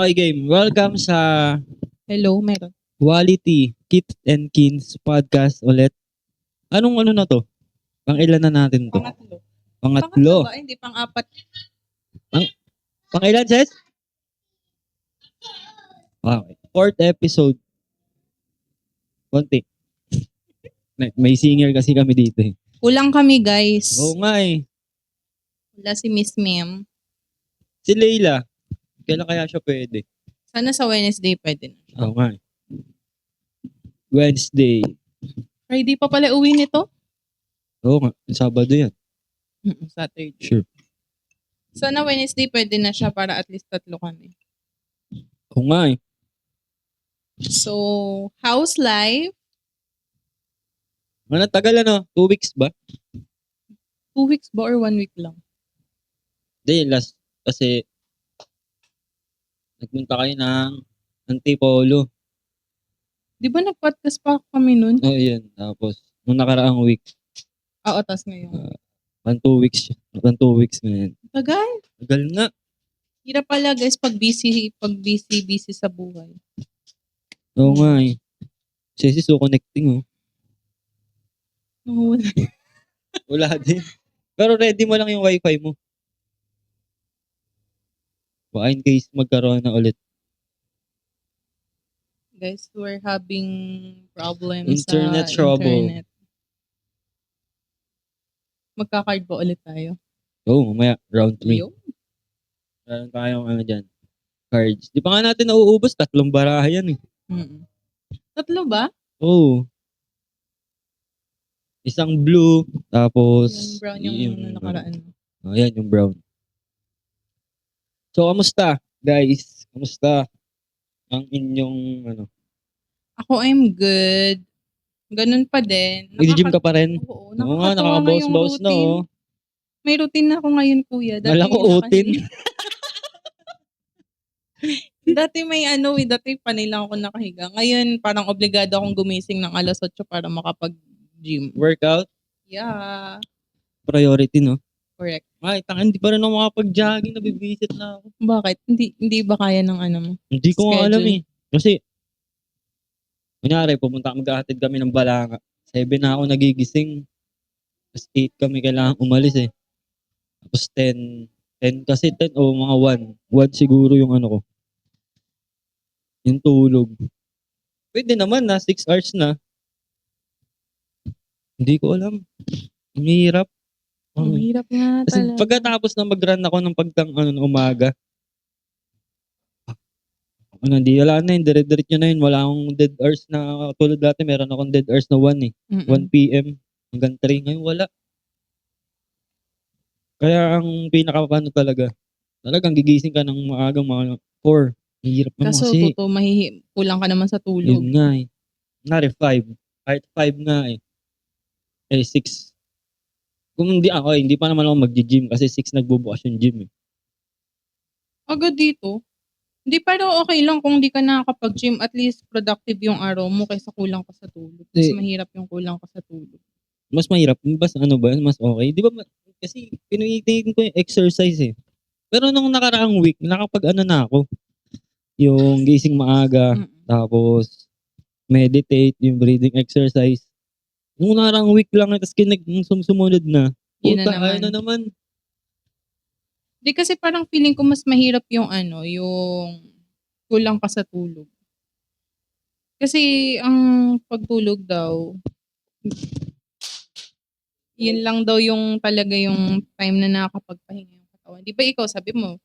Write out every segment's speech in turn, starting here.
Okay, game. Welcome sa Hello, meron. Quality Kit and Kins podcast ulit. Anong ano na to? Pang ilan na natin to? Pangatlo. Pangatlo. Ba? Hindi, pang-apat. Pang ilan, Ses? Okay. Fourth episode. Konti. May singer kasi kami dito eh. Kulang kami, guys. Oo nga eh. Wala si Miss Ma'am. Si Leila. Kailan kaya siya pwede? Sana sa Wednesday pwede na. Oo nga eh. Wednesday. Friday pa pala uwi nito? Oo nga. Sabado yan. Saturday. Sure. Sana Wednesday pwede na siya para at least 3 kami. Oo nga eh. So, how's life? Ano, tagal ano? 2 weeks ba? 2 weeks ba or 1 week lang? Hindi, last. Kasi nagpunta kayo ng Antipolo. Di ba nag-podcast pa kami nun? Oo, yun. Tapos, nung nakaraang week, Oo, tas ngayon. 2 weeks. 2 weeks ngayon. Tagal. Tagal nga. Hirap pala guys pag busy sa buhay. Oo nga eh. Kasi so connecting oh. No. Wala din. Pero ready mo lang yung wifi mo. Baka in case magkaroon na ulit. Guys, we're having problems Internet sa trouble. internet. Magka-card ba ulit tayo? Oo, mamaya. Round 3. Yo. Meron tayong ano dyan. Cards. Di pa nga natin nauubos. 3 baraha yan eh. 3 ba? Oo. Isang blue. Tapos, Yung brown yung nakaraan. Ayan yung brown. So, kamusta? Guys, kamusta? Ang inyong ano? Ako, I'm good. Ganun pa din. Nag-gym ka pa rin? Oo, Oo nga, nakakatawa nga yung nakakabawas na routine. oh. May routine na ako ngayon, kuya. Kala ko utin. Dati dati panay lang ako nakahiga. Ngayon, parang obligado akong gumising ng 8:00 para makapag-gym. Workout? Yeah. Priority, no? Correct. Ay, hindi pa rin ako makapag-jogging. Nabibisit na ako. Bakit? Hindi ba kaya ng ano mo? Hindi ko nga alam Schedule. eh. Kasi, kunyari, maghahatid kami ng Balanga. 7 na ako nagigising. Tapos 8 kami kailangan umalis eh. Tapos 10 kasi 10 o mga 1 siguro yung ano ko. Yung tulog. Pwede naman na 6 hours na. Hindi ko alam. Ang hirap. Ang hirap nga Kasi talaga. pagkatapos na mag-run ako ng umaga, hindi, wala na yun. Dire-diretso na yun. Wala akong dead hours na, tulad dati, meron akong dead hours na 1 eh. 1 p.m. hanggang 3. Ngayon wala. Kaya ang talagang gigising ka ng maagang mga 4. Hirap naman Kaso, kasi. kulang ka naman sa tulog. Yun nga eh. Nari 5. Kahit 5 nga eh. 6. Kung hindi pa naman ako mag-gym kasi 6 nagbubukas yung gym eh. Agad dito. Hindi, pero okay lang kung di ka nakakapag-gym. At least productive yung araw mo kaysa kulang ka sa tulog. Mas mahirap yung kulang ka sa tulog. Mas mahirap? Mas ano ba? Mas okay? Di ba? Kasi pinilitin ko yung exercise eh. Pero nung nakaraang week, nakapag-ano na ako. Yung gising maaga. Tapos meditate, yung breathing exercise. Nung nakaraang week lang, tapos sumunod na. Yun na naman. Ayun na naman. Di kasi parang feeling ko mas mahirap yung yung kulang ka sa tulog. Kasi ang pagtulog daw, yun lang daw yung talaga yung time na nakakapagpahinga yung katawan. Di ba ikaw, sabi mo,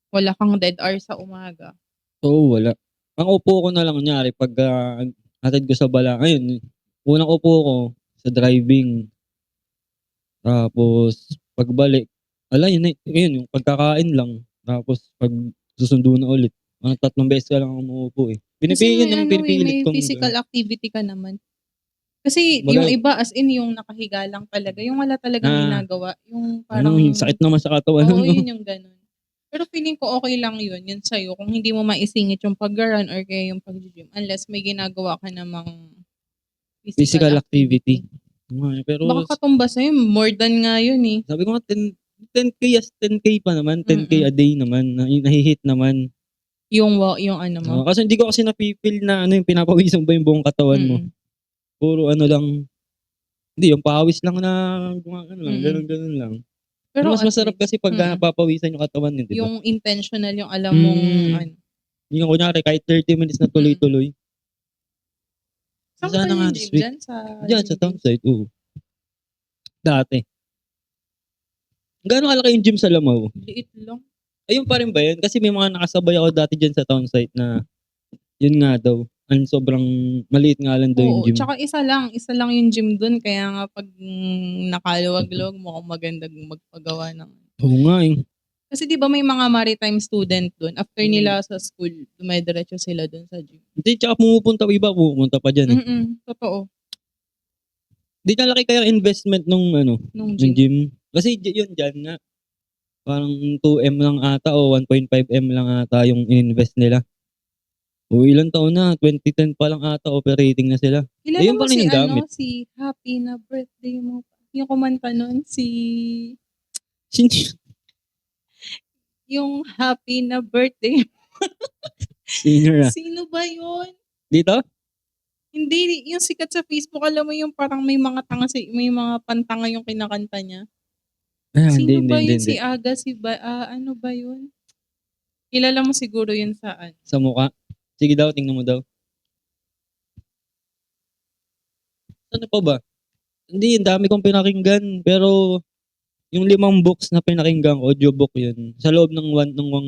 wala kang dead hour sa umaga. Oo, wala. Ang upo ko na lang kunyari pag hatid ko sa Balanga. Ayun, unang upo ko sa driving. Tapos pagbalik, yun yung pagkakain lang. Tapos pag susundo na ulit, 3 beses ka lang umuupo eh. Pinipilit may physical activity ka naman. Kasi yung iba as in yung nakahiga lang talaga, yung wala talagang ginagawa, yung parang sakit naman sa katawan. Oo, yun yung ganun. Pero feeling ko okay lang yun sa'yo kung hindi mo maisingit yung pag-run or kaya yung pag-gym unless may ginagawa ka namang Physical activity. Pero baka katumba sa'yo, more than nga yun eh. Sabi ko nga 10K pa naman, 10K a day naman, nahihit naman. Yung ano mo. Kasi hindi ko kasi napi-feel na ano yung pinapawisan ba yung buong katawan mo. Mm. Puro ano lang, hindi yung pawis lang na ano lang, Mm. gano'n lang. Pero Pero mas at masarap least, kasi pagka napapawisan yung katawan niyo, 'di ba? yung intentional, yung alam mong ano. Yung kunyari kahit 30 minutes na Mm. tuloy-tuloy. Saan ba Sana nga yung this gym? week. Diyan sa Diyan gym sa base? townside, oo. Dati. Gaano kalaki yung gym sa Lamaw? Liit lang. Ayun pa rin ba yun? Kasi may mga nakasabay ako dati diyan sa townsite na yun nga daw, ang sobrang maliit nga lang daw yung Oo, gym. tsaka isa lang yung gym dun kaya nga 'pag nakaluwag-luwag mukhang magandang magpagawa ng Oo nga eh. kasi 'di ba may mga maritime student dun, after nila sa school dumidiretso sila dun sa gym. Hindi, tsaka pumupunta pa diyan eh. Totoo, 'Di kalaki kaya investment nung ano, nung nung gym. gym. Kasi yun diyan nga, parang 2M lang ata o 1.5M lang ata yung ininvest nila. O ilang taon na, 2010 pa lang ata operating na sila. Kilala Ayun mo pa rin si yung gamit. ano, si Happy na birthday mo, yung kumanta nun Sin yung Happy na birthday. Senior ah. Sino ba yun? Dito? Hindi, yung sikat sa Facebook, alam mo yung parang may mga pantanga yung kinakanta niya? Hindi, Sino hindi, ba hindi, yun? hindi. Si Aga, ano ba yun? Kilala mo siguro yun sa ano. Sa mukha. Sige daw, tingnan mo daw. Ano pa ba? Hindi, ang dami kong pinakinggan. Pero, yung 5 books na pinakinggan ko, audiobook yun. Sa loob ng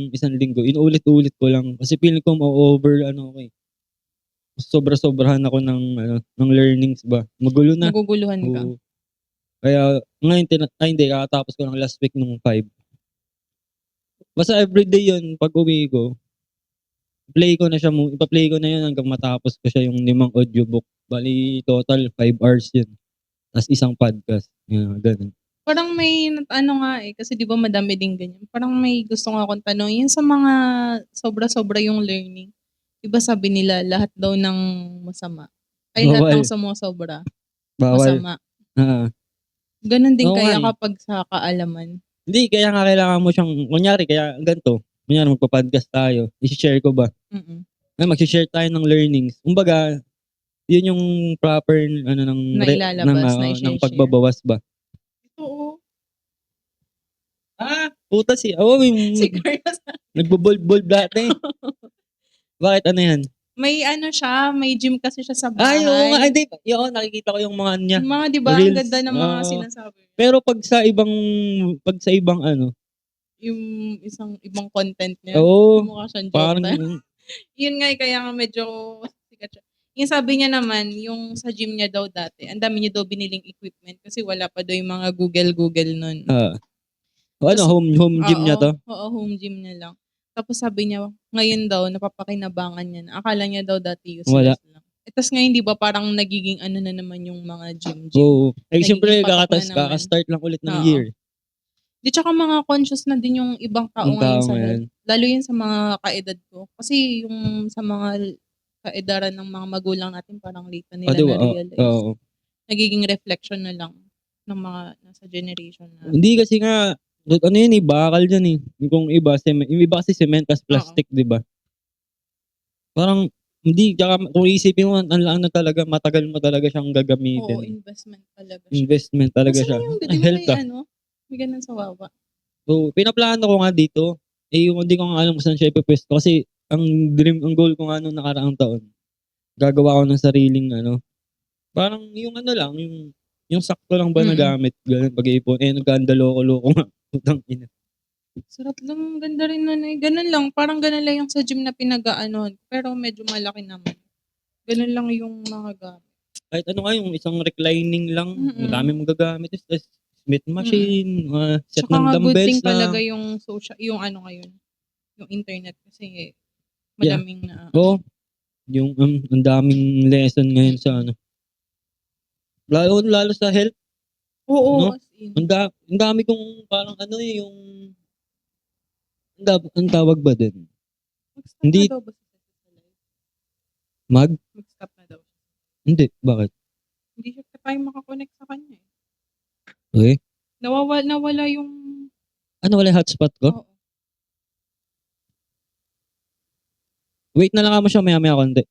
isang linggo, inuulit-ulit ko lang. Kasi feeling ko ma-over, ano ko eh. Sobra-sobrahan ako ng learnings ba. Magulo na. Naguguluhan ka. Oo. Kaya, ngayon, hindi, kakatapos ko ng last week nung 5. Basta everyday yun, pag uwi ko, ipa-play ko na yun hanggang matapos ko siya yung 5 audiobook. Bali, total 5 hours yun. Tas isang podcast. Ganun. Parang may ano nga eh, kasi 'di ba madami din ganyan. Parang may gusto nga akong tanong, yun sa mga sobra-sobra yung learning. 'Di ba sabi nila lahat daw ng masama, ay lahat ng Bawal. sumosobra, Bawal. masama. Oo. Gano'n din Oo nga kaya eh. kapag sa kaalaman? Hindi, kaya nga kailangan mo siyang, kunyari, kaya ganito. Kunyari, magpa-podcast tayo. I-share ko ba? Mm. Mag-share tayo ng learnings. Kumbaga, yun yung proper ano Na ilalabas, na ng i-she-share. pagbabawas ba? Oo. Puta oo, Si Carlos. nagbo-bold dati. Bakit ano yan? May ano siya, may gym kasi siya sa Ay, oo nga. bahay. Hindi, yun, nakikita ko yung mga ano niya. Yung mga 'di ba ang Reels. ganda ng mga Oo. sinasabi niya. Pero pag sa ibang ano, Yung isang ibang content niya, oo, mukha siyang parang, joker. Yun nga eh, kaya nga medyo sikat siya. Yung sabi niya naman, yung sa gym niya daw dati, ang dami niya daw biniling equipment kasi wala pa daw yung mga Google nun. ano, Tas home gym niya to? oo, home gym niya lang. Tapos sabi niya, ngayon daw napapakinabangan niya na. Akala niya daw dati Wala. useless lang. Tas ngayon 'di ba parang nagiging ano na naman yung mga gym. Oo. Eh, siyempre, Nagiging patok na naman. kaka-start lang ulit ng Oo. year. Di tsaka mga conscious na din yung ibang tao Yung ngayon tao sa ngayon. health. Lalo yun sa mga kaedad ko. Kasi yung sa mga kaedaran ng mga magulang natin parang late na nila Di ba? na-realize. Oo. Nagiging reflection na lang ng mga nasa generation na. Hindi kasi nga, ano yun eh, bakal yan eh. Yung iba kasi cement tas Oo. plastic, di ba? Parang, hindi, tsaka kung isipin mo, ang laan na talaga, matagal mo talaga siyang Oo, gagamitin. investment talaga siya. Investment talaga Nasaan siya. na yung, di ba Health may ah. may ganun sa Wawa? So, pinaplano ko nga dito. Hindi ko nga alam kung saan siya ipipwesto. Kasi, ang goal ko nga nung nakaraang taon, gagawa ko ng sariling parang yung lang, yung sakto lang ba na gamit, ganun pag-iipon. Nagkandaloko-loko nga. Putang ina. Sarap lang, ganda rin nun eh. Ganun lang, parang ganun lang yung sa gym na pinag-aanohan. Pero medyo malaki naman. Ganun lang yung mga gamit. Kahit ano nga, yung isang reclining lang, madami mong gagamit. Tapos, Smith machine, set Tsaka ng nga good dumbbells thing talaga lang. yung ano ngayon, yung internet kasi Yeah. madaming na Oo. Yung ang daming lesson ngayon sa lalo sa health, oo, no? as in. Ang dami kong parang yung ang tawag ba din? Mag-stop na Hindi daw ba siya sa live? Mag-stop na daw siya. Hindi, bakit? Hindi siya tayo makakonect sa kanya eh. Okay. Nawala yung Wala yung hotspot ko? oo. Wait na lang mo siya maya-maya konti.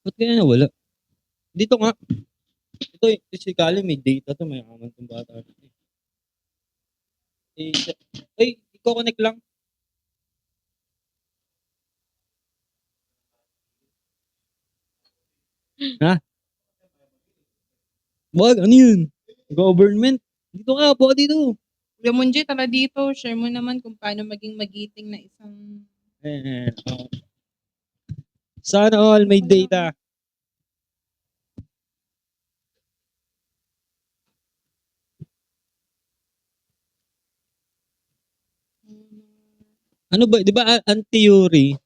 Ba't kaya nawala? Dito nga. Ito, physically may data 'to, mayaman 'tong bata na 'to, eh. Ay, i-co-connect lang. Ha? Wag, ano yun? Government. Dito ka, upo ka dito. Kuya Monje, tara dito. Share mo naman kung paano maging magiting na isang... Sana all may data. Ano ba, di ba ang theory?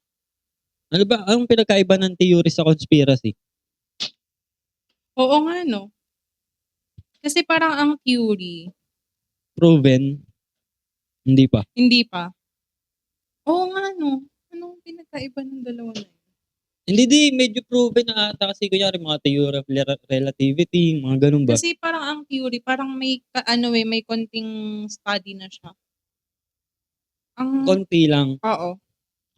Ano ba, anong pinagkaiba ng theory sa conspiracy? Oo nga, no? Kasi parang ang theory, Proven? Hindi pa. hindi pa. Oo nga, no? Anong pinagkaiba ng dalawa na yun? Hindi, medyo proven na ata kasi kunyari mga theory of relativity, mga ganun ba? Kasi parang ang theory, parang may, may konting study na siya. Ang, Konti lang. oo.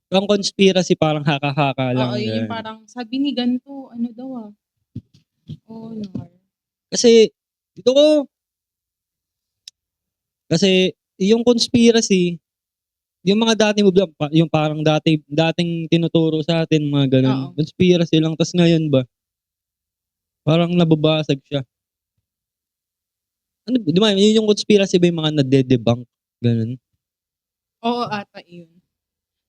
Ang conspiracy parang haka-haka lang. Oo, yun yung ganun. parang sabi ni ganito, ano daw honor. Kasi, dito ko, kasi yung conspiracy, yung mga dati mo yung parang dating tinuturo sa atin mga ganun. Oo. Conspiracy lang, tas ngayon ba? Parang nababasag siya. Ano, di ba, yun yung conspiracy ba yung mga nade-debunk? Ganun. Oo ata yun.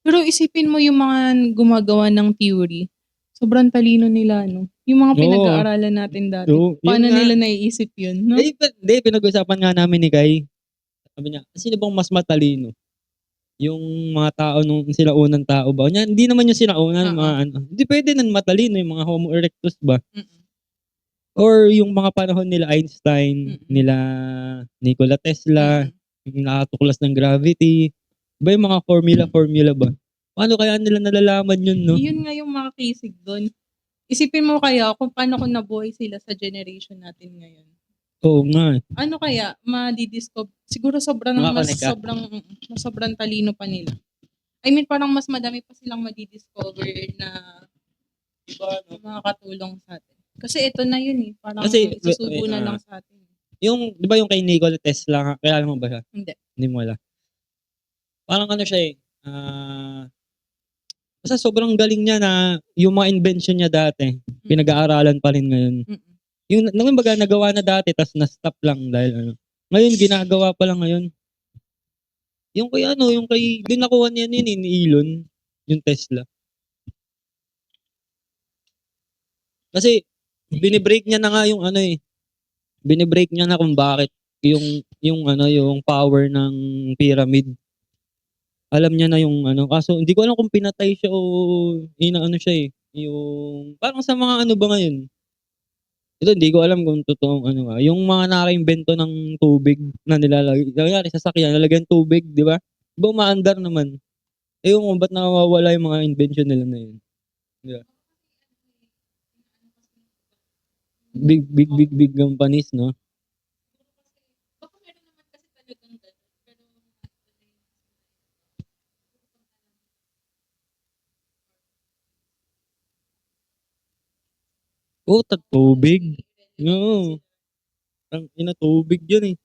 Pero isipin mo yung mga gumagawa ng theory. Sobrang talino nila, no? Yung mga Oo. pinag-aaralan natin dati. Oo, yun Paano nga. nila naiisip yun, no? Hindi, pinag-usapan nga namin ni Kai. Sabi niya, sino bang mas matalino? Yung mga tao nung sinaunang tao ba? Niya, hindi naman yung sinaunang mga ano. Hindi pwede nang matalino yung mga Homo erectus ba? Mm-mm. Or yung mga panahon nila Einstein, Mm-mm. nila Nikola Tesla, yung nakatuklas ng gravity. Ba yung mga formula ba? Paano kaya nila nalalaman yun, no? Yun nga yung mga kisig doon. Isipin mo kaya kung paano kung nabuhay sila sa generation natin ngayon. Oo nga. Ano kaya madidiscover? Siguro sobrang talino pa nila. I mean, parang mas madami pa silang madidiscover na makakatulong sa atin. Kasi ito na yun eh. Parang Kasi, isusubo na lang sa atin. yung, di ba yung kay Nikola Tesla, kaya mo ba siya? Hindi. Hindi mo alam. Parang ano siya eh, basta sobrang galing niya na yung mga invention niya dati, pinag-aaralan pa rin ngayon. Yung baga nagawa na dati tas na-stop lang dahil ano. Ngayon ginagawa pa lang ngayon. Yung kay ano, yung kay din nakuha niya ni Elon, yung Tesla. Kasi binibreak niya na nga yung ano eh. Binibreak niya na kung bakit yung ano, yung power ng pyramid. Alam niya na yung ano, kaso hindi ko alam kung pinatay siya o inaano siya eh. Yung parang sa mga ano ba ngayon, ito hindi ko alam kung totoong ano nga, yung mga nakaimbento ng tubig na nilalagay, kunyari sasakyan, nalagyan tubig, di ba? Di ba umaandar naman? Eh yung ba't nawawala yung mga invention nila na yun? Di ba? Big companies, no? Baka meron naman kasi talagang ganun. Pero Oh, tubig. Oo. Ang ina tubig yun eh.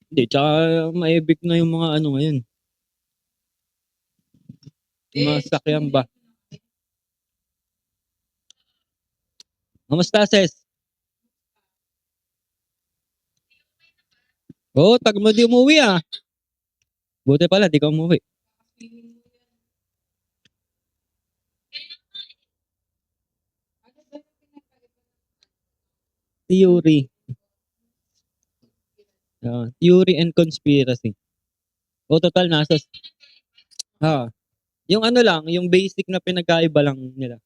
Hindi, tsaka maibig na yung mga ano ngayon. Yung mga sakyan ba? Kamusta, Ses? Oo, tag mo di umuwi ah. Buti pala, di ka umuwi. Theory. Theory and conspiracy. O total nasa yung ano lang, yung basic na pinagkaiba lang nila.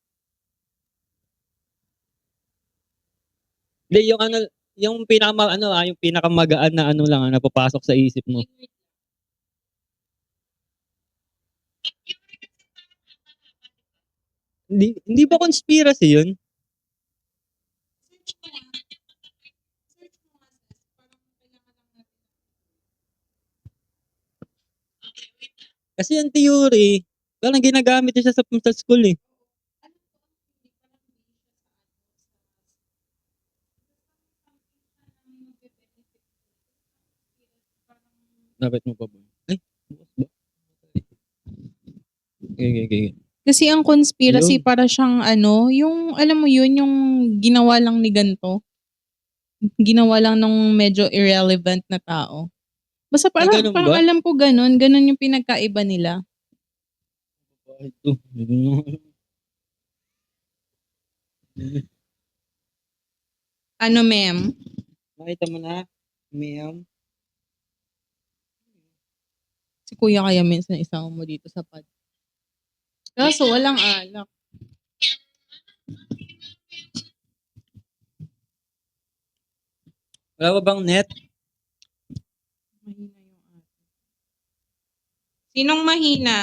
Hindi, yung ano, yung yung pinakamagaan na ano lang na papasok sa isip mo. Hindi ba conspiracy yun? Kasi ang theory, parang ginagamit siya sa school eh. Dapat mo pa ba? Ay, bukas ba? Okay. Kasi ang conspiracy Ayun. para siyang ano, yung alam mo yun, yung ginawa lang ni ganto. Ginawa lang ng medyo irrelevant na tao. Basta Ganun parang ba? alam ko ganun yung pinagkaiba nila. Ito. Ano, ma'am? Nakita mo na, ma'am. Si kuya kaya minsan isama mo dito sa pad. Kaso walang alak. Wala ba bang net? Mahina yung atin. Sinong mahina?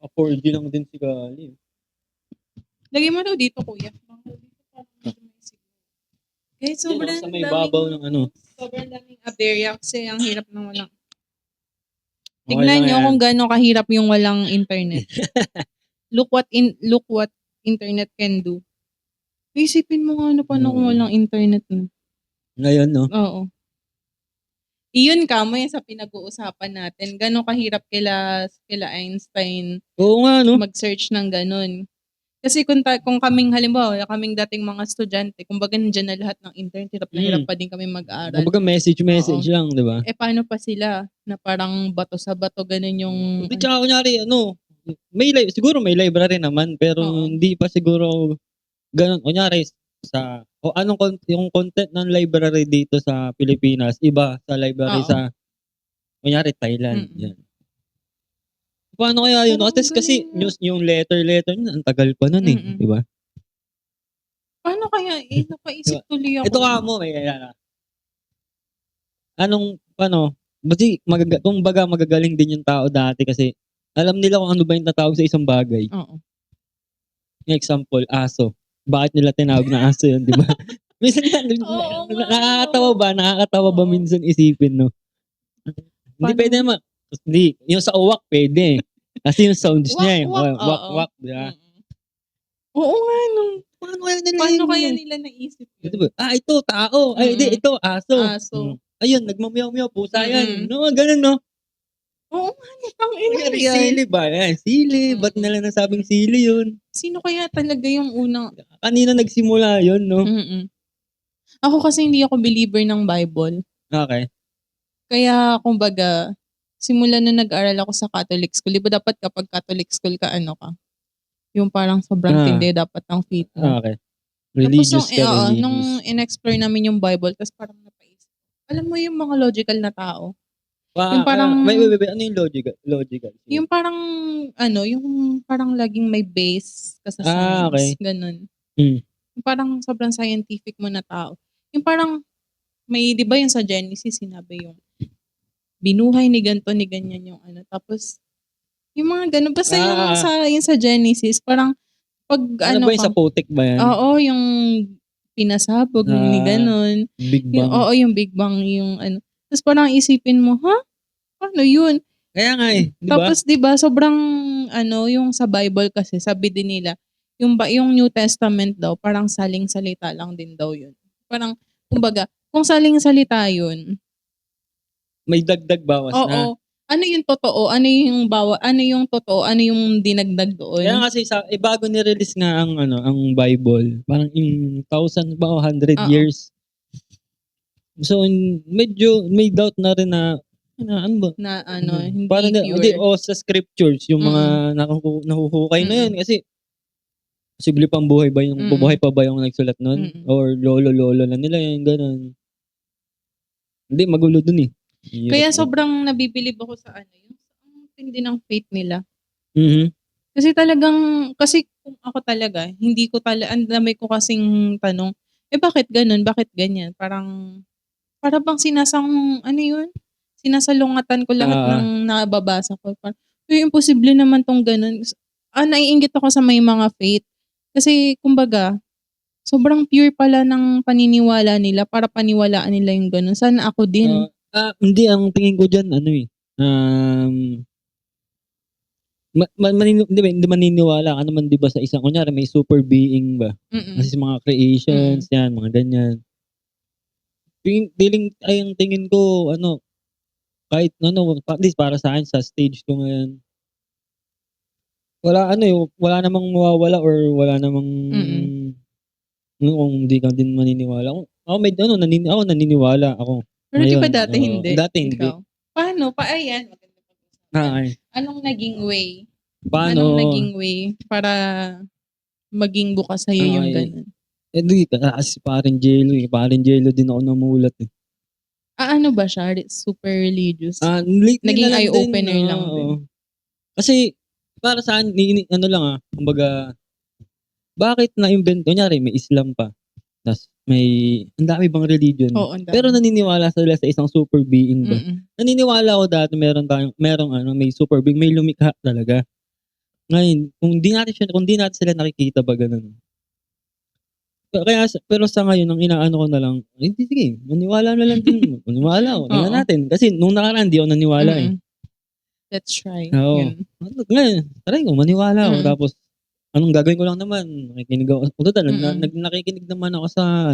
Mga 4G lang din si Gali. Lagay mo daw dito, kuya. Guys, sobrang Sa may babaw ng ano. Sobrang daming aberya kasi ang hirap ng walang. Okay Tignan lang nyo yan. kung gaano kahirap yung walang internet. Look what internet can do. Isipin mo nga na paano kung walang internet na. Ngayon, no? Oo. Iyon ka mo yan sa pinag-uusapan natin. Gano'ng kahirap kila Einstein Oo nga, no? mag-search ng ganun. Kasi kung kaming halimbawa, kaming dating mga estudyante, kumbaga nandiyan na lahat ng internet, hirap na hirap pa din kami mag-aaral. Kumbaga message Oo. lang, di ba? Paano pa sila na parang bato sa bato, ganun yung. Hindi, tsaka kunyari, siguro may library naman, pero Oo. hindi pa siguro ganun. Kunyari, yung content ng library dito sa Pilipinas, iba sa library Oo. kunyari, Thailand. Mm-mm. Yan. Paano kaya yun? Parang Kasi galing. news, yung letter, ang tagal pa nun eh. Mm-mm. Di ba? Paano kaya? Napaisip tuloy ako. Ito ka mo, kumbaga magagaling din yung tao dati kasi alam nila kung ano ba yung tatawag sa isang bagay. Oo. Yung example, aso. Bakit nila tinawag na aso yun, di ba? Minsan Oo nga, nakakatawa ba? Nakakatawa ba Oo. minsan isipin, no? Hindi Paano? pwede naman. Hindi, yung sa uwak pwede. Kasi yung sounds niya eh. Wak, Wak, di ba? Oo nga, no. Paano kaya nila naisip yun? Diba? Ito, tao. Ay, hindi, ito, aso. Aso. Ayun, nagmamiyaw-miyaw, pusa yan. Mm-mm. No, ganun, no? Oo nga, tangina Kaya yan. sili ba? Sili. Ba't nila nasabing sili yun? Sino kaya talaga yung unang. Kanina nagsimula yun, no? Mm-mm. Ako kasi hindi ako believer ng Bible. Okay. Kaya, kumbaga, simula na nag-aral ako sa Catholic school, di ba dapat kapag Catholic school ka, ano ka? Yung parang sobrang tindi dapat ang faith mo. Okay. Religious Religious ka, nung in-explore namin yung Bible, tapos parang napaisip. Alam mo yung mga logical na tao? Yung parang. Wait. Ano yung logical? Yung parang, yung parang laging may base ka sa science. Okay. Ganun. Mm. Yung parang sobrang scientific mo na tao. Yung parang, may, di ba yung sa Genesis, sinabi yung, binuhay ni ganto ni ganyan yung ano. Tapos, yung mga ganun. Basta yung sa Genesis, parang, pag Ano ba yung sa putik ba yan? Oo, yung pinasabog ni ganun. Big Bang. Yung Big Bang, yung ano. Tapos parang isipin mo, paano yun? Kaya nga eh, di ba? Tapos, di ba, sobrang, yung sa Bible kasi, sabi din nila, yung New Testament daw, parang saling-salita lang din daw yun. Parang, kumbaga, kung saling-salita yun, may dagdag bawas na. oo. Ano yung totoo? Ano yung totoo? Ano yung dinagdag doon? Kaya kasi bago ni-release nga ang Bible, parang in thousands ba o 100 years. So medyo may doubt na rin na ano ba? Hindi parang pure. sa scriptures yung mga nahuhukay na yun kasi posible pang buhay pa ba yung nagsulat nun? Or lolo na nila yung ganun. Hindi, magulo dun eh. Kaya sobrang nabibilib ako sa yung tindi ng faith nila. Mm-hmm. Kasi kung ako talaga, hindi ko ang dami ko kasing tanong, bakit ganun? Bakit ganyan? Para bang sinasalungatan ko lahat ng nababasa ko. Imposible naman tong ganun. Naiinggit ako sa may mga faith. Kasi, kumbaga, sobrang pure pala ng paniniwala nila para paniwalaan nila yung gano'n. Sana ako din. Hindi, ang tingin ko diyan ano, hindi maniniwala ka naman 'di ba sa isang kunyari may super being ba, Mm. kasi mga creations yan, mga ganyan. Ang tingin ko ano, kahit ano, at least para sa'kin sa stage ko ngayon, wala namang mawawala or wala namang kung hindi ka din maniniwala. Ako naniniwala ako Pero 'di ba ngayon, dati hindi? dati hindi. Ikaw? Paano? Ayan, maganda pag-usapan. Ay, Anong naging way? paano, Anong naging way para maging bukas sa'yo yung ay, gano'n? di si Paring Jello din ako namulat, eh. Ano ba siya? Super religious? Lately Naging na lang din, eye-opener lang din? oo. Kasi para sa'kin ano lang, kumbaga bakit na-invent kunyari may Islam pa, tas ang dami bang religion, Oo, ang pero dami. naniniwala sila sa isang super being ba. Naniniwala ako dati merong may super being, may lumikha talaga. Ngayon kung di natin sila nakikita ba gano'n. Pero sa ngayon ang inaano ko na lang, hindi sige maniwala na lang din, maniwala ako, tingnan Oo. natin. Kasi nung nakaraan di ako naniwala, eh. Let's try. Oo. Yun. Ngayon try ko maniwala ako Mm. tapos anong gagawin ko lang naman nakikinig ako total nakikinig naman ako sa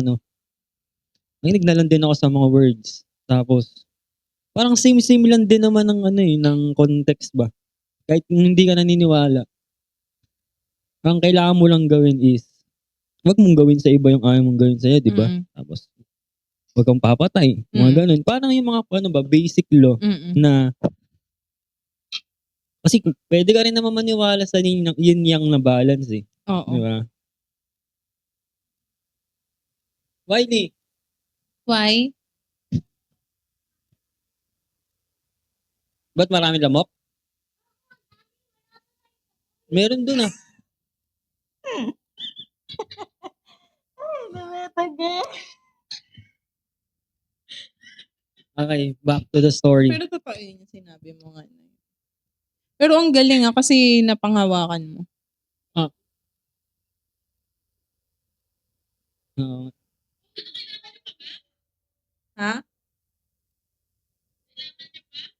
nakikinig na lang din ako sa mga words. Tapos parang same lang din naman ng ng context ba. Kahit kung hindi ka naniniwala, ang kailangan mo lang gawin is, wag mong gawin sa iba yung ayaw mong gawin sa'yo, 'di ba? Tapos wag kang papatay, mga gano'n. Parang yung mga basic law na kasi puwede ka rin naman maniwala sa yin-yang na balance, eh, 'di Oo. ba? Wiley, Why? ba't maraming lamok? Meron dun, ah. Okay, back to the story. Pero totoo yun yung sinabi mo nga na yun. Pero ang galing kasi napanghawakan mo. Ah. Oo. Ha?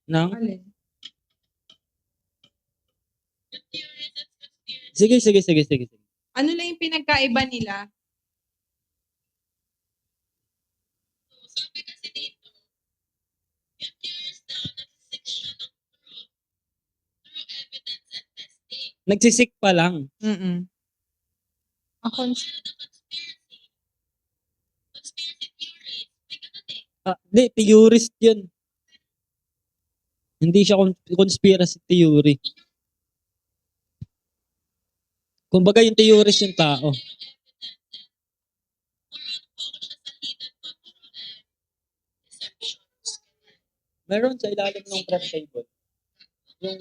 Ng? Alin? Sige. Ano lang yung pinagkaiba nila? Nagsisik pa lang. Ako, Hindi, theorist yun. Hindi siya conspiracy theory. Kumbaga yung theorist yung tao. Meron sa ilalim ng prep table. Yung,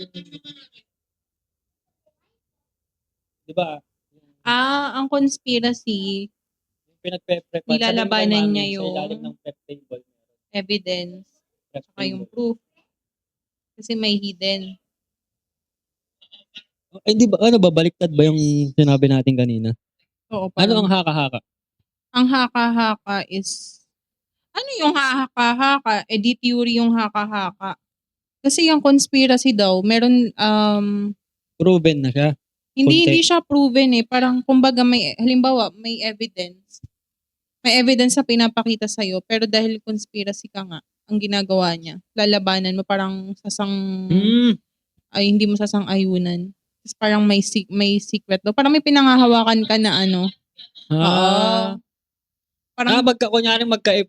di ba? ang conspiracy, Yung pinagpe-prep. nilalabanan niya Sa ilalim yung ng prep table. evidence, Prep saka yung table. proof. Kasi may hidden. Di ba, baliktad ba yung sinabi natin kanina? Oo, Ano ang parang, haka-haka? ang haka-haka is, ano yung haka-haka? Di theory yung haka-haka. Kasi yung conspiracy daw, meron, Proven na siya. hindi siya proven, eh. Parang, kumbaga, halimbawa, may evidence. May evidence na pinapakita sa'yo, pero dahil conspiracy ka nga, ang ginagawa niya, lalabanan mo, parang hindi mo sasang-ayunan. Tapos parang may secret daw. Parang may pinangahawakan ka na ano. Oo. Parang, Kunyari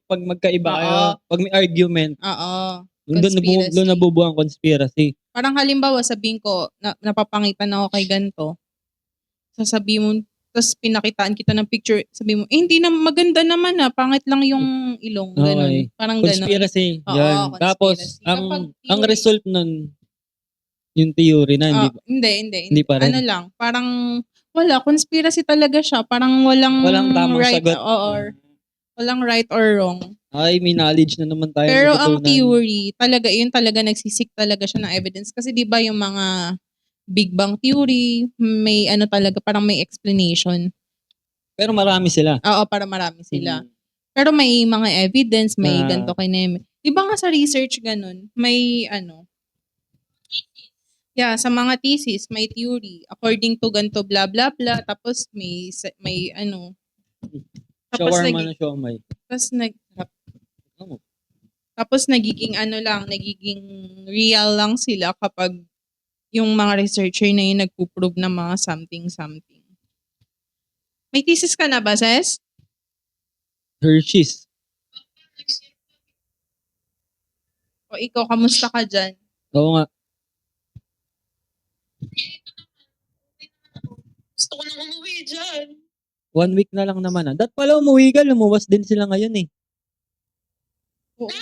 pag magkaiba Oo. kayo, pag may argument, oo. doon Conspiracy. nabubuo ang conspiracy. Parang halimbawa, sabihin ko, napapangitan ako kay ganito. Sasabihin mo, tapos pinakitaan kita ng picture, sabihin mo, hindi na maganda naman pangit lang yung ilong, ganun. Okay. Parang ganun. Conspiracy. Oo, Yan. conspiracy. Tapos, Kapag ang theory- result nun, yung theory na, hindi ba? Hindi pa rin. Ano lang, parang wala, conspiracy talaga siya. Parang walang tamang right, sagot. or walang right or wrong. Ay, may knowledge na naman tayo Pero ang natutunan. theory, yun talaga nagsisik talaga siya ng evidence. Kasi di ba yung mga Big Bang Theory, may ano talaga, parang may explanation. Pero marami sila. Oo, para marami sila. Mm. Pero may mga evidence, may Na- ganito kay Neme. Di ba nga sa research ganun, may sa mga thesis, may theory. According to ganito, blah, blah, blah. Tapos may tapos Shawarma na siomay. tapos Oo. tapos nagiging nagiging real lang sila kapag yung mga researcher na yun nagpo-prove ng mga something. May thesis ka na ba, Ses? Hershey's. O ikaw, kamusta ka dyan? Oo nga. Gusto ko nang umuwi dyan. 1 week na lang naman. Dat pala umuwi ka, lumuwas din sila ngayon eh. Oo.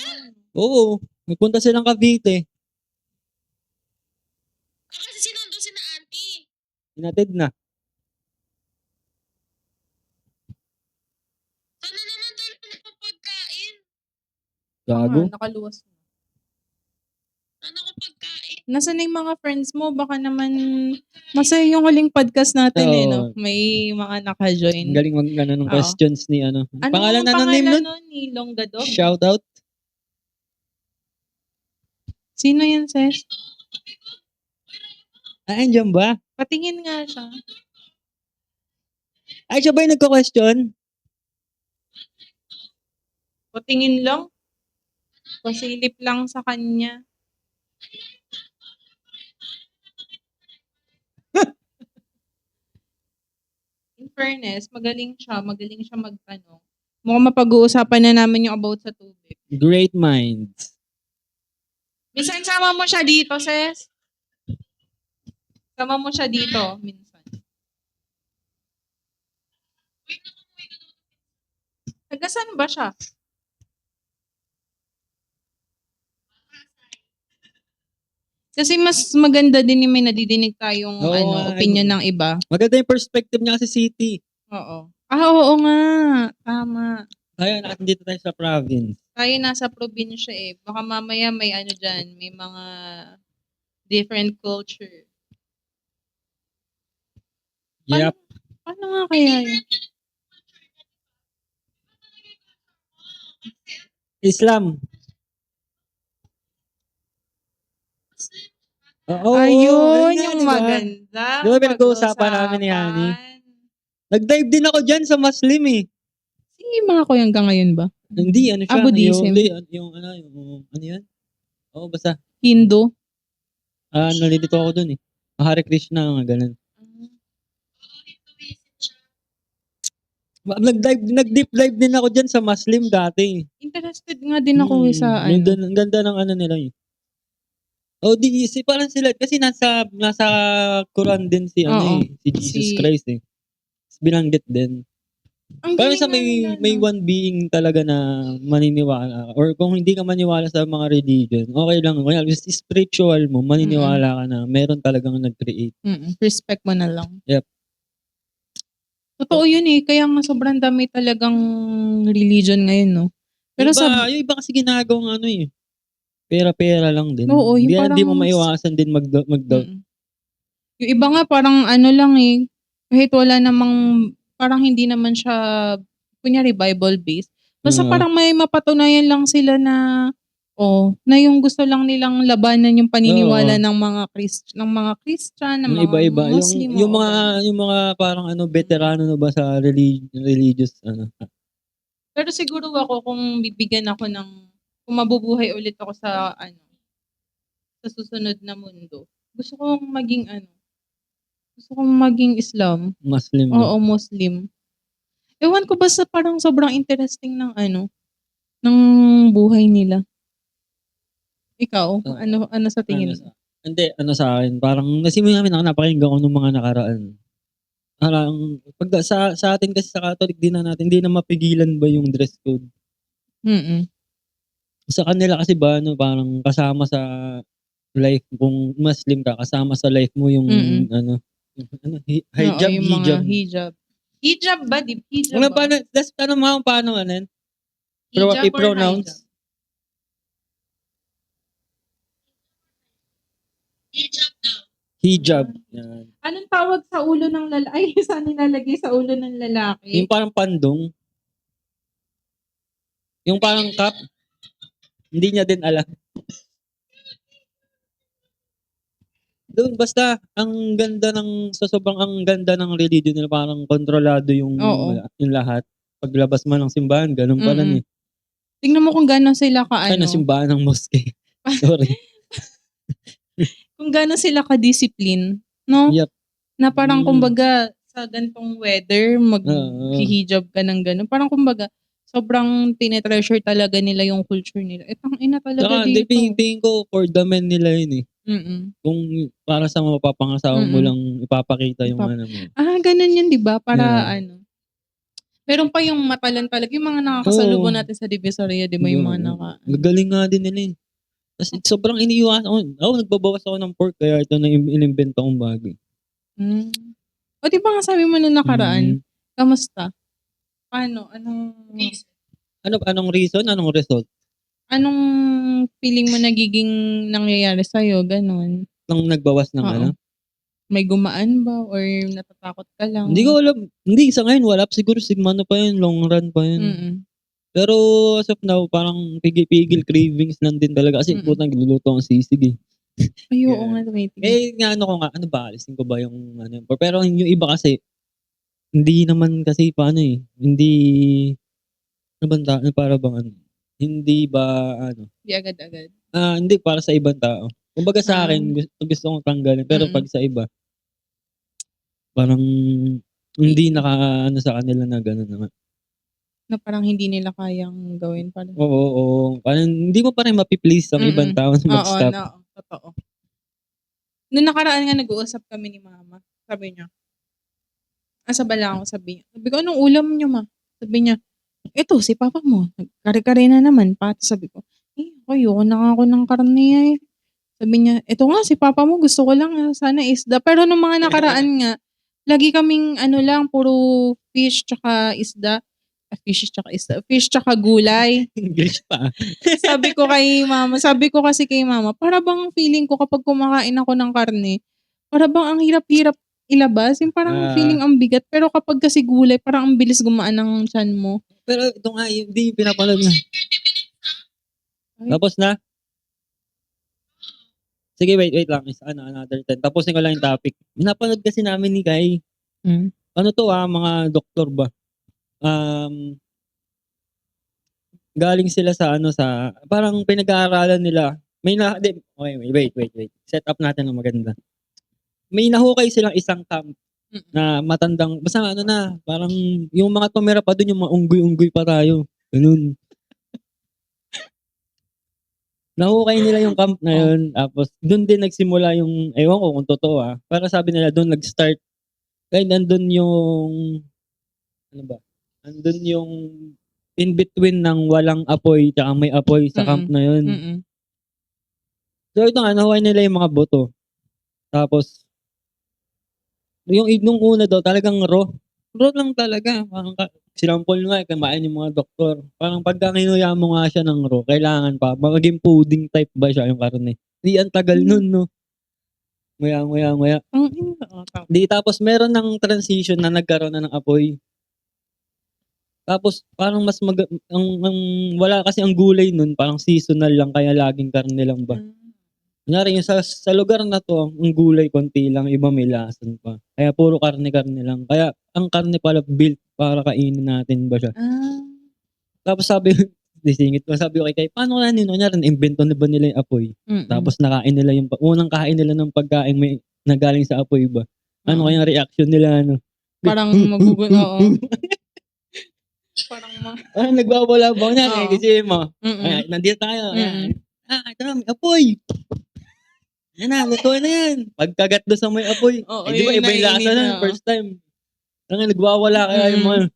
Oo. Nagpunta silang Cavite. Kasi sinundo si na auntie. Inatid na. Sana naman dahil pa pagkain. Gago. Nakaluwas mo. Sana ko pagkain. Nasaan na yung mga friends mo? Baka naman masaya yung huling podcast natin no? May mga naka-join. Ang galing ng Oo. questions ni ano. Pangalan ang name nun? Ni Longgadog? Shout out. Sino yan, Ses? Andyan ba? Patingin nga siya. Ay, siya ba yung nagko-question? Patingin lang. Pasilip lang sa kanya. In fairness, magaling siya magtanong. Mukhang mapag-uusapan na namin yung about sa tubig. Great minds. Minsan sama mo siya dito, Ses. Sama mo siya dito, minsan. Taga-saan ba siya? Kasi mas maganda din yung may nadidinig tayong opinion ng iba. Maganda yung perspective niya kasi city. Oo. Oo nga. Tama. Kaya dito tayo sa province. Tayo nasa probinsya eh. Baka mamaya may dyan, may mga different culture. Yep. Paano nga kaya yun? Islam. Ayun, yung diba? maganda. Di ba pinag-uusapan namin ni Hani? Nag-dive din ako dyan sa Muslim eh. Si mga ko hanggang ngayon ba? Hindi, ano siya? Buddhism. Yung ano yan? Oo, basta. Hindu. Nalilito ako dun eh. Hare Krishna, mga ganun. Nag-deep dive din ako dyan sa Muslim dati. Interested nga din ako sa Ang ganda ng ano nila eh. Parang sila, kasi nasa Quran din si Jesus Christ eh. Binanggit din. Parang sa may one being talaga na maniniwala or kung hindi ka maniwala sa mga religion, okay lang. Kaya spiritual mo, maniniwala ka na meron talagang nag-create. Respect mo na lang. Yep. Totoo yun eh. Kaya nga sobrang dami talagang religion ngayon, no? Pero yung iba kasi ginagawang pera-pera lang din. Oo, yung Hindi parang mo maiwasan din mag-doubt. Yung iba nga parang lang eh. Kahit wala namang, parang hindi naman siya, kunyari Bible-based. Basta parang may mapatunayan lang sila na yung gusto lang nilang labanan yung paniniwala ng mga Christian, ng mga iba-iba. Muslim. Yung mga parang veterano na ba sa religious Pero siguro ako kung bibigyan ako kung mabubuhay ulit ako sa sa susunod na mundo, gusto kong maging Islam. Muslim. Oo, Muslim. Ewan ko basta parang sobrang interesting ng ng buhay nila. Ikaw, ano sa tingin mo? Hindi, sa akin, parang namin ako napakinggan ko nung mga nakaraan. Parang, pag sa atin kasi sa Catholic din natin, hindi na mapigilan ba yung dress code? Sa kanila kasi ba, parang kasama sa life, kung Muslim ka, kasama sa life mo yung, hijab. Hijab ba? Hijab ba? Paano Hijab or i-pronounce? Hijab daw. Hijab. Yan. Anong tawag sa ulo ng lalaki? Ay, saan nilalagay sa ulo ng lalaki? Yung parang pandong. Yung parang cup. Hindi niya din alam. Doon basta ang ganda sa sobrang ang ganda ng religion nila, parang kontrolado Oo. yung lahat. Paglabas man ng simbahan, ganun pa rin eh. Tingnan mo kung gano'n sila Ay, ng ka-ano. simbahan ng mosque. Sorry. Kung gano'n sila ka-discipline, no? Yep. Na parang kumbaga sa ganitong weather, mag-hijab ka ng gano'n. Parang kumbaga, sobrang tinetreasure talaga nila yung culture nila. Tangina talaga Saka, hindi, dito. tingin ko for the men nila yun eh. Kung para sa mapapangasawa mo lang ipapakita yung ano mo. Ganun yun, di ba? Para Yeah. ano. Meron pa yung matalan talaga. Yung mga nakakasalubong natin sa Divisoria, di ba? Yung mga Gagaling nga din nila eh. Tapos sobrang iniiwasan ako. Nagbabawas ako ng pork kaya ito na inimbento kong bagay. O di ba nga sabi mo nung nakaraan, kamusta? Paano? Anong reason? Anong result? Anong feeling mo nagiging nangyayari sa'yo? Ganon. Nung nagbawas ng ano? May gumaan ba? Or natatakot ka lang? Hindi ko alam. Hindi, sa ngayon wala. Siguro sigmano pa yun. Long run pa yun. Pero as of now, parang pigil-pigil cravings lang din talaga. Kasi putang gluluto ang sisig eh. Ay, oo nga. Nga ano ko nga, ano ba, alisin ko ba yung ano. Pero yung iba kasi, hindi naman kasi paano eh. Hindi, para bang ano. Hindi ba ano. Hindi agad-agad. Hindi para sa ibang tao. Kumbaga sa akin, gusto kong tanggalin. Pero pag sa iba, parang hindi naka-ano sa kanila na gano'n naman. Na parang hindi nila kayang gawin pala. Oo. Parang hindi mo pa rin mapiplease ang ibang tao na mag-stop. Oo, totoo. Noong nakaraan nga nag-uusap kami ni mama. Sabi niya, asa ba lang ako sabi niya. Sabi ko, anong ulam niyo ma? Sabi niya, eto si papa mo. Kare-kare na naman. Sabi ko, ayoko na nga ako ng karne eh. Sabi niya, eto nga si papa mo gusto ko lang sana isda. Pero nung mga nakaraan nga, lagi kaming puro fish tsaka isda. Fish tsaka gulay. English pa. Sabi ko kasi kay mama, para bang feeling ko kapag kumakain ako ng karne, para bang ang hirap-hirap ilabas. Yung parang feeling ang bigat. Pero kapag kasi gulay, parang ang bilis gumaan ng tiyan mo. Pero ito nga, hindi pinapanood niya. Tapos na? Sige, wait lang. Another 10. Tapusin ko lang yung topic. Pinapanood kasi namin ni Kai. Ano to mga doktor ba? Galing sila sa parang pinag-aaralan nila. Okay, wait. Set up natin ng maganda. May nahukay silang isang camp na matandang, basta parang yung mga tumira pa dun, yung mga unggoy-unggoy pa tayo. Ganun. Nahukay nila yung camp na yun, tapos dun din nagsimula yung, ewan ko kung totoo para sabi nila dun nag-start. Kaya nandun yung, nandun yung in between ng walang apoy tsaka may apoy sa camp na yun. So ito nahuhay nila yung mga buto. Tapos, nung una daw, talagang raw. Raw lang talaga. Parang sinampol nga, kumain yung mga doktor. Parang pagka kinuya mo nga siya ng raw, kailangan pa, maging pudding type ba siya yung karne. Hindi, ang tagal nun, no? Nguya. Di, tapos meron ng transition na nagkaroon na ng apoy. Tapos, parang mas wala kasi ang gulay nun, parang seasonal lang, kaya laging karne lang ba. Kunyari, yung sa lugar na to, ang gulay konti lang, iba may lason pa. Kaya puro karne lang. Kaya ang karne pala built para kainin natin ba siya. Tapos sabi ko kay paano nga kunyari, na-invento na ba nila yung apoy? Tapos nakain nila unang kain nila ng pagkain may nagaling sa apoy ba? Ano kaya reaction nila, Parang magugulo. Parang nagbabala-baw niya. Kasi mo, nandito tayo. Ito na, may apoy. Yan na, luto na yan. Pagkagat doon sa may apoy. Di ba iba yung lasa na first time. Nagwawala kaya yung mga...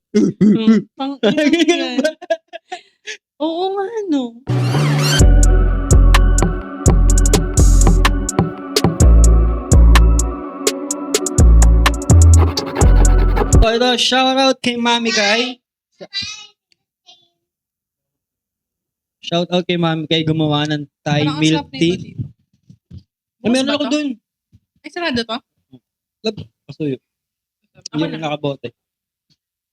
Oo nga, no? So ito, shoutout kay Mami Kai. Shoutout kay Mami Kai, gumawa ng Thai milk tea. Meron ako dun. Ay, sarado to? Pasuyo. Ako Yung na. nakabote.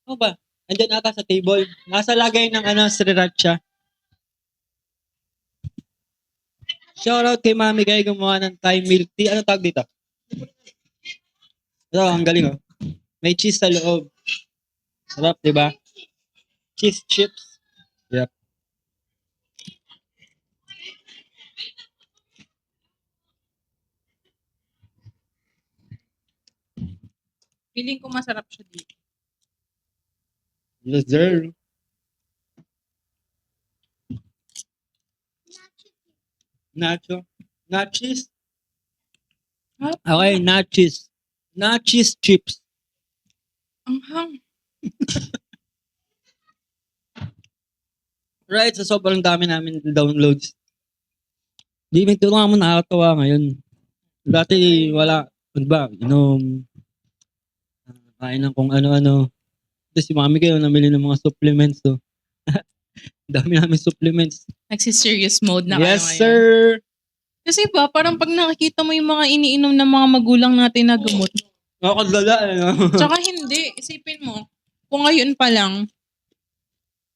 Ano ba? Andyan ata sa table. Nasa lagay ng sriracha. Shoutout kay Mami Kay gumawa ng Thai milk tea. Ano tawag dito? Ito, ang galing oh. May cheese sa loob. Sarap, di ba? Cheese chips. Yep. Feeling ko masarap siya dito. Yes, sir. Nacho. Nachos. Okay, nachos. Nachos chips. Ang hang. Right, sa sobrang dami namin downloads. Di may tulungan mo nakakatawa ngayon. Dati wala, ano ba, kain ng kung ano-ano. Tapos si Mami kayo namili ng mga supplements to. Dami namin supplements. Nagsi-serious mode na kayo Yes, ngayon. sir. Kasi ba, parang pag nakikita mo yung mga iniinom ng mga magulang natin na gamot. Nakakadala, ano? Tsaka hindi, isipin mo, kung ngayon pa lang,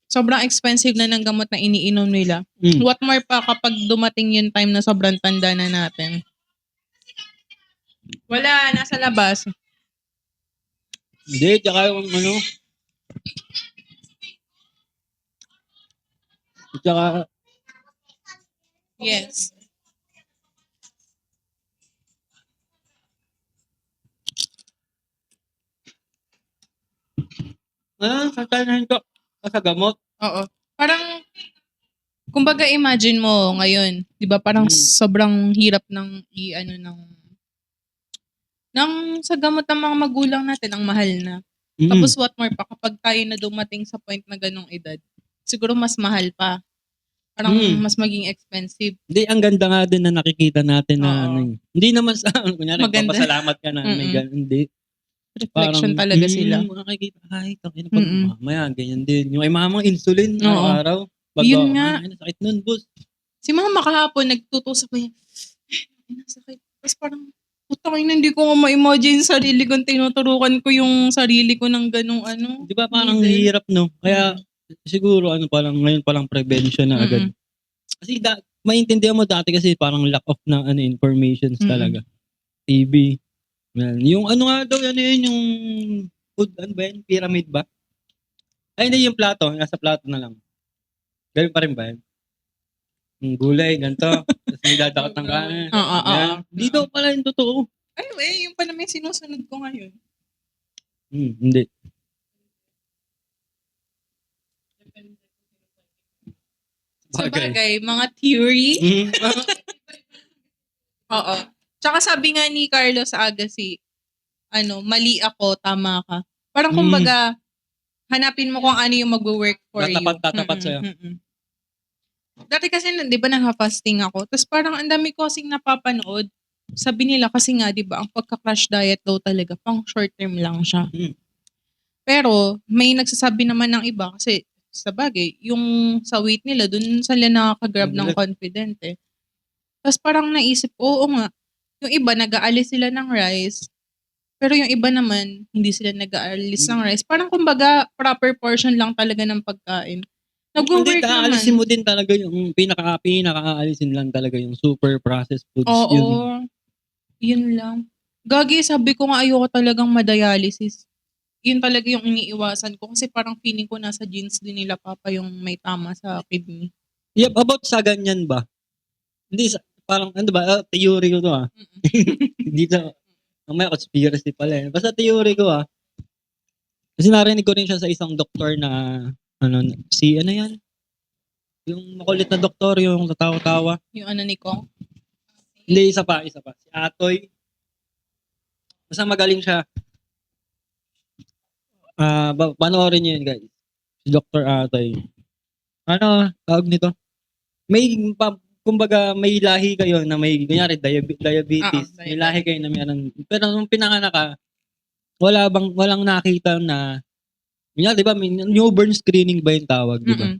sobrang expensive na ng gamot na iniinom nila. Mm. What more pa kapag dumating yung time na sobrang tanda na natin. Wala, nasa labas. Hindi, tsaka yung ano. Tsaka, Yes. sasanahin ko. Sa gamot. Oo. Parang, kumbaga imagine mo ngayon, di ba parang sobrang hirap ng sa gamot ng mga magulang natin, ang mahal na. Mm. Tapos what more pa, kapag tayo na dumating sa point na ganong edad, siguro mas mahal pa. Parang mas maging expensive. Hindi, ang ganda nga din na nakikita natin na Oo. ano, hindi naman sa, kunyari, Maganda. papasalamat ka na may ganun. Hindi. Reflection talaga sila. Makikita, ay, tangina pag Mm-mm. mamaya, ganyan din. Yung ay mamang insulin, Oo. araw-araw. Pag Yun nga. Ay, sakit nun, boss. Si mama kahapon, nagtutusok niya. Ay, sakit. Tapos parang, putang ina, hindi ko nga ma-imagine sarili kong tinuturukan ko yung sarili ko ng ganong ano. Di ba parang Needle. hirap, no? Kaya, siguro, ngayon palang prevention na agad. Kasi maintindihan mo dati kasi parang lack of na informations talaga. TV. Yan. Yung ano nga daw, yung food, ano ba yan? Pyramid ba? Ay, hindi yung plato. Nasa plato na lang. Ganun pa rin ba yan? Yung gulay, ganito. Tapos may dadakot ng kanin. Oo. Dito pala yung totoo. Anyway, yung pa naman yung sinusunod ko ngayon. Hindi. Sa bagay, mga theory. Oo. Tsaka sabi nga ni Carlos Agassi, mali ako, tama ka. Parang kumbaga, hanapin mo kung ano yung mag-work for Tatapat sa'yo. Dati kasi, di ba, nag-fasting ako. Tapos parang ang dami ko kasing napapanood. Sabi nila kasi nga, di ba, ang pagka-crash diet daw talaga, pang short term lang siya. Pero, may nagsasabi naman ng iba kasi, sa bagay, yung sa weight nila, dun sila nakaka-grab ng confident eh. Tapos parang naisip, oo nga, yung iba nag-aalis sila ng rice, pero yung iba naman, hindi sila nag-aalis ng rice. Parang kumbaga, proper portion lang talaga ng pagkain. Nag-work naman. Aalisin mo din talaga yung pinaka-aalisin lang talaga yung super processed foods. Oo. Yun lang. Gagi, sabi ko nga ayoko talagang madialysis. Yun talaga yung iniiwasan ko kasi parang feeling ko nasa genes din nila papa yung may tama sa kidney. Yep, about sa ganyan ba? Hindi, parang, ano ba, theory ko to Hindi sa, may conspiracy pala eh. Basta theory ko Kasi narinig ko rin siya sa isang doktor na, ano yan? Yung makulit na doktor, yung tatawa-tawa. Yung ni Kong? Hindi, isa pa. Si Atoy. Basta magaling siya. Panoorin niyo yun, guys. Si Dr. Atoy. Tawag nito? Kumbaga, may lahi kayo na may, kunyari, diabetes. May lahi kayo na meron. Pero nung pinanganak ka, walang nakita na, kunyari, di ba, may newborn screening ba yung tawag, di ba?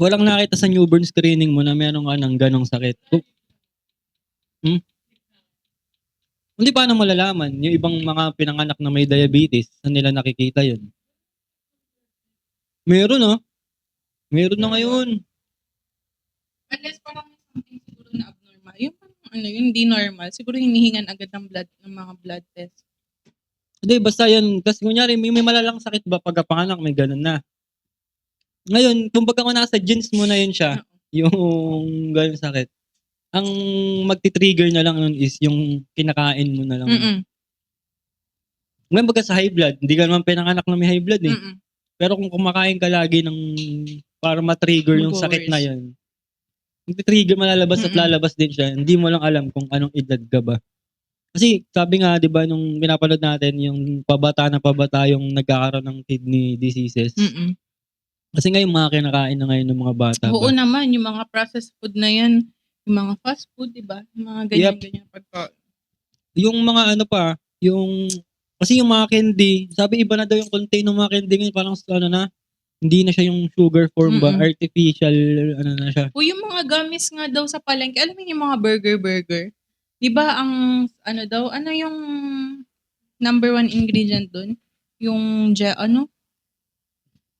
Walang nakita sa newborn screening mo na meron ka ng ganong sakit. Hindi, paano malalaman? Yung ibang mga pinanganak na may diabetes, saan nila nakikita yun? Meron, oh. Meron na ngayon. Unless parang may something siguro na abnormal. Yung parang yung hindi normal. Siguro hinihingan agad ng mga blood test. Hindi, basta yan. Tapos kunyari, may malalang sakit ba pagkapanganak, may ganun na. Ngayon, kumbaga kung nasa genes mo na yun siya, yung ganun sakit, ang magti-trigger na lang nun is yung kinakain mo na lang. Ngayon baga sa high blood, hindi ka naman pinanganak na may high blood eh. Pero kung kumakain ka lagi ng para ma-trigger yung sakit na yun, magti-trigger, malalabas at lalabas din siya. Hindi mo lang alam kung anong edad ka ba. Kasi sabi nga, di ba, nung pinapanood natin, yung pabata yung nagkakaroon ng kidney diseases. Kasi nga yung mga kinakain na ngayon ng mga bata Oo ba? naman, yung mga processed food na yan, yung mga fast food, di ba? Yung mga ganyan-ganyan pagkain. Yung mga ano pa, kasi yung mga candy, sabi iba na daw yung contain ng mga candy ngayon, parang ano na, hindi na siya yung sugar form ba, artificial, ano na siya. O yung mga gummies nga daw sa palengke, alam mo yung mga burger. Di ba ang, ano yung number 1 ingredient dun? Yung,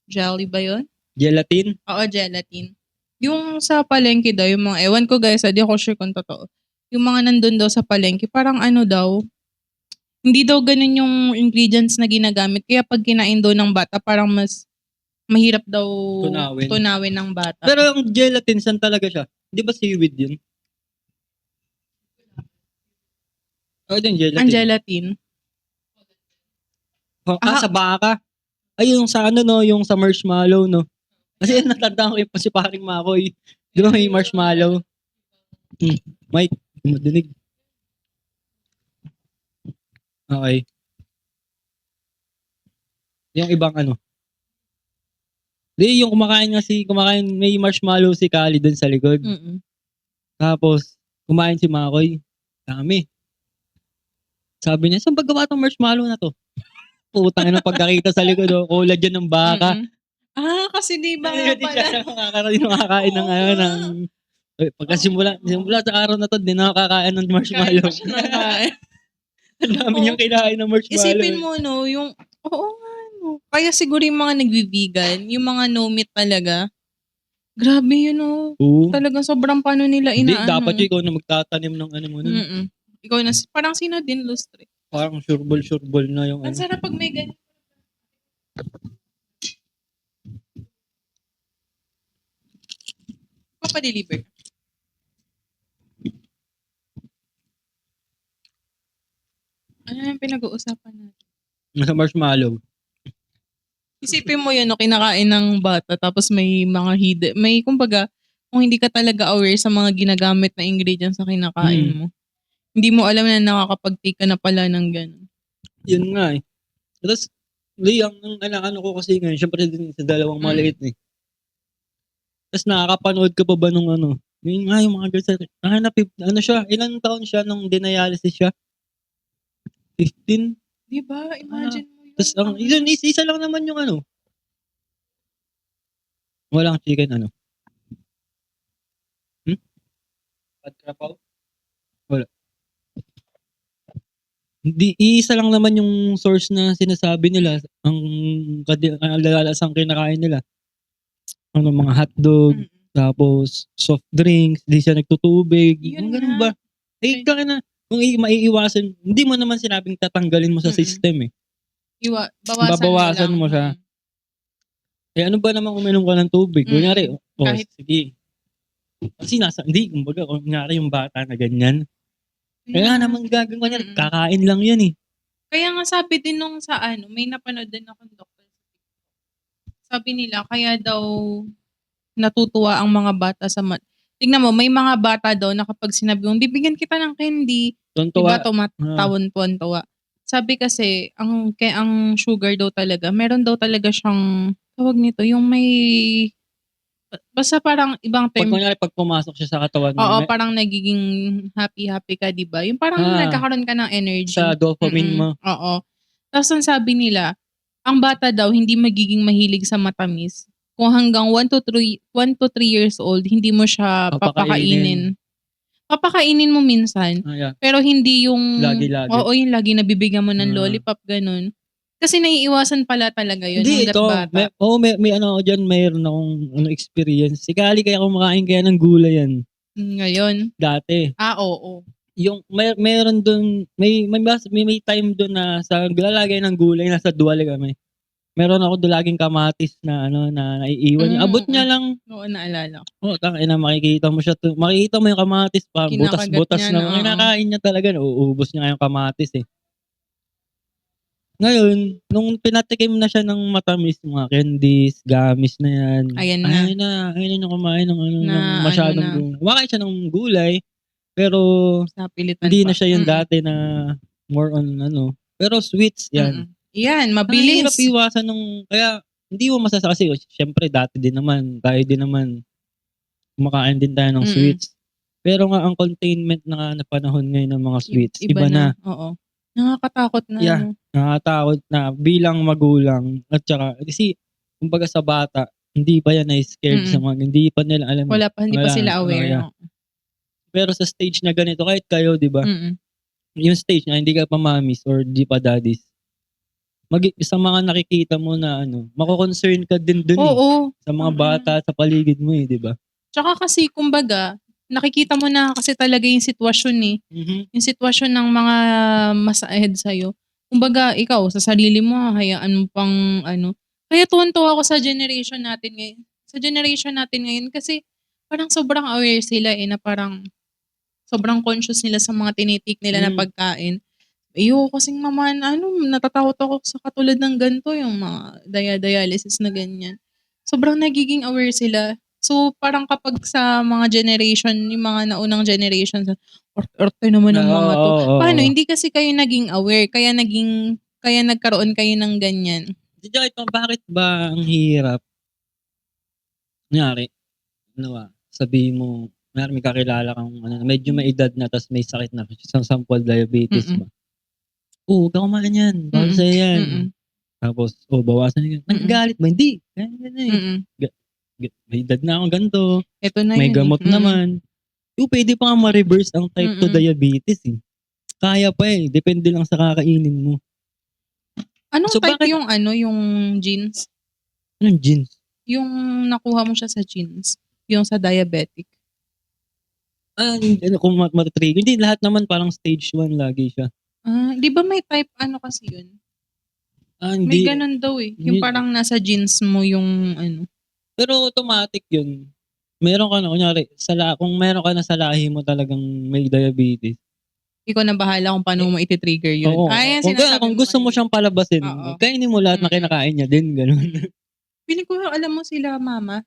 jelly ba yun? Gelatin? Oo, gelatin. Yung sa palengke daw, yung mga, ewan ko guys, di ako sure kung totoo. Yung mga nandun daw sa palengke, parang daw, hindi daw ganun yung ingredients na ginagamit. Kaya pag kinain daw ng bata, parang mas mahirap daw tunawin ng bata. Pero ang gelatin, saan talaga siya? Di ba seaweed yun? Din gelatin. Ang gelatin. Sa baka? Ay, yung sa yung sa marshmallow, no? Kasi natandaan ko yung si paring Makoy. Di ba may marshmallow? Mike, madinig. Okay. Yung ibang Di, yung kumakain, may marshmallow si Kali dun sa likod. Tapos, kumain si Makoy. Dami. Sabi niya, saan ba gawa tong marshmallow na to? Putang ina, pagkakita sa likod, kulad yan ng baka. Kasi di ba Hindi siya makakain ng pagkasimula sa araw na to, di nakakain ng marshmallow. Ang dami niyang kinain ng marshmallow. Isipin mo, no, yung, oo nga, no. Kaya siguro yung mga nagvi-vegan, yung mga no meat talaga, grabe yun, no. Talagang sobrang paano nila Hindi, dapat yung ikaw na magtatanim ng mo nun. Ikaw na, parang sino din, lustre. Parang surbol na yung Ang sarap pag may ganyan. Papadeliver. Ano yung pinag-uusapan natin? Sa marshmallow. Isipin mo yun, no, kinakain ng bata, tapos may mga kumbaga, kung hindi ka talaga aware sa mga ginagamit na ingredients na kinakain mo, hindi mo alam na nakakapag-take ka na pala ng gano'n. Yun nga eh. Tapos, ang ko kasi ngayon, syempre din sa dalawang maliit eh. Tapos nakakapanood ka pa ba nung yun nga yung mga girls, siya, ilang taon siya nung dinialysis siya? 15? Diba? Imagine mo yun. Tapos, isa lang naman yung walang chicken Patrapaw? Wala. Hindi, isa lang naman yung source na sinasabi nila, ang kadalasang kinakain nila. Mga hotdog, tapos soft drinks, di siya nagtutubig, yung ganun ba? Kung maiiwasan, hindi mo naman sinabing tatanggalin mo sa system eh. Babawasan mo siya. Ano ba naman uminom ka ng tubig? Kunyari, sige. Kasi kumbaga, kunyari yung bata na ganyan. Kaya naman gagawin niya, kakain lang yan eh. Kaya nga sabi din nung may napanood din akong doktor. Sabi nila, kaya daw natutuwa ang mga bata tingnan mo, may mga bata daw na kapag sinabi mong, bibigyan kita ng candy, iba tuwan-tuwa. Sabi kasi, ang sugar daw talaga, meron daw talaga siyang, tawag nito, yung may, basta parang ibang term. Pag pumasok siya sa katawan mo. Oo, parang nagiging happy ka, di ba? Yung parang nagkakaroon ka ng energy. Sa dopamine mo. Oo. Tapos ang sabi nila, ang bata daw hindi magiging mahilig sa matamis. Kung hanggang 1 to 3 years old, hindi mo siya papakainin. papakainin mo minsan, Yeah. pero hindi yung Lagi-lagi. oo, yung lagi nabibigyan mo ng Ah. lollipop, gano'n. Kasi naiiwasan pala talaga yun Hindi, hangga't ito, bata. may ano ako diyan, mayroon akong experience. Si Kali kaya kumakain kaya ng gulay yan, Ngayon? dati. Oo. Yung meron dun, may time dun na sa lalagay ng gulay, nasa Duale kami. Meron ako dun laging kamatis na na naiiwan. Abot niya lang. Oo, naalala ko. Oh, tangina, makikita mo yung kamatis parang Kinakagat butas-butas niya, na. oo. Kinakain niya talaga, nauubos niya nga yung kamatis eh. Ngayon, nung pinatikim na siya ng matamis, mga candies, gamis na yan. Ayan na. Ayaw na kumain ng Na masyadong ano na. kumakain siya ng gulay, pero Napilitan hindi pa. na siya yung dati na more on pero sweets yan. Yan, Ang hirap mabilis. iwasan kaya hindi mo kasi siyempre dati din naman, tayo din naman, kumakain din tayo ng sweets. Pero nga ang containment na panahon ngayon ng mga sweets, iba na. Oo. Nakakatakot na. Yeah, nakakatakot na bilang magulang at saka kasi kumbaga sa bata, hindi pa yan na-scared sa mga, hindi pa nila alam. Hindi pa sila aware. Yeah. Pero sa stage na ganito, kahit kayo, di ba? Yung stage na hindi ka pa mommies or di pa daddies, sa mga nakikita mo na mako-concern ka din dun sa mga bata sa paligid mo di ba? Tsaka kasi kumbaga, nakikita mo na kasi talaga yung sitwasyon Yung sitwasyon ng mga mas ahead sa'yo. Kumbaga, ikaw, sa sarili mo, hayaan mo pang Kaya tuwan-tuwa ako sa generation natin ngayon. Sa generation natin ngayon kasi parang sobrang aware sila na parang sobrang conscious nila sa mga tinitik nila na pagkain. Ayoko kasing natatakot ako sa katulad ng ganito, yung mga dialysis na ganyan. Sobrang nagiging aware sila. So, parang kapag sa mga generation, yung mga naunang generation, orte naman ng mga to. Paano? Hindi kasi kayo naging aware, kaya nagkaroon kayo ng ganyan. Bakit ba ang hirap? Kunyari, sabihin mo, may kakilala kang medyo may edad na, tapos may sakit na, sample diabetes ba? Huwag ka kumain yan, bawal sa'yo yan. Tapos, bawasan yan. Nagagalit ba? Hindi. May edad na akong ganito. Ito na may yun. Gamot naman. Pwede pa nga ma-reverse ang type 2 diabetes Kaya pa depende lang sa kakainin mo. Anong type yung yung genes? Anong genes? Yung nakuha mo siya sa genes. Yung sa diabetic. Kung matatrigger. Hindi, lahat naman parang stage 1 lagi siya. Di ba may type kasi yun? Hindi. May ganun daw yung parang nasa genes mo yung Pero automatic yun. Meron ka na, kunyari, kung meron ka na sa lahi mo talagang may diabetes. Ikaw na bahala kung paano mo iti-trigger yun. Oo. Kung gusto mo siyang palabasin, kainin mo lahat na kinakain niya din, gano'n. Feeling ko, alam mo sila mama.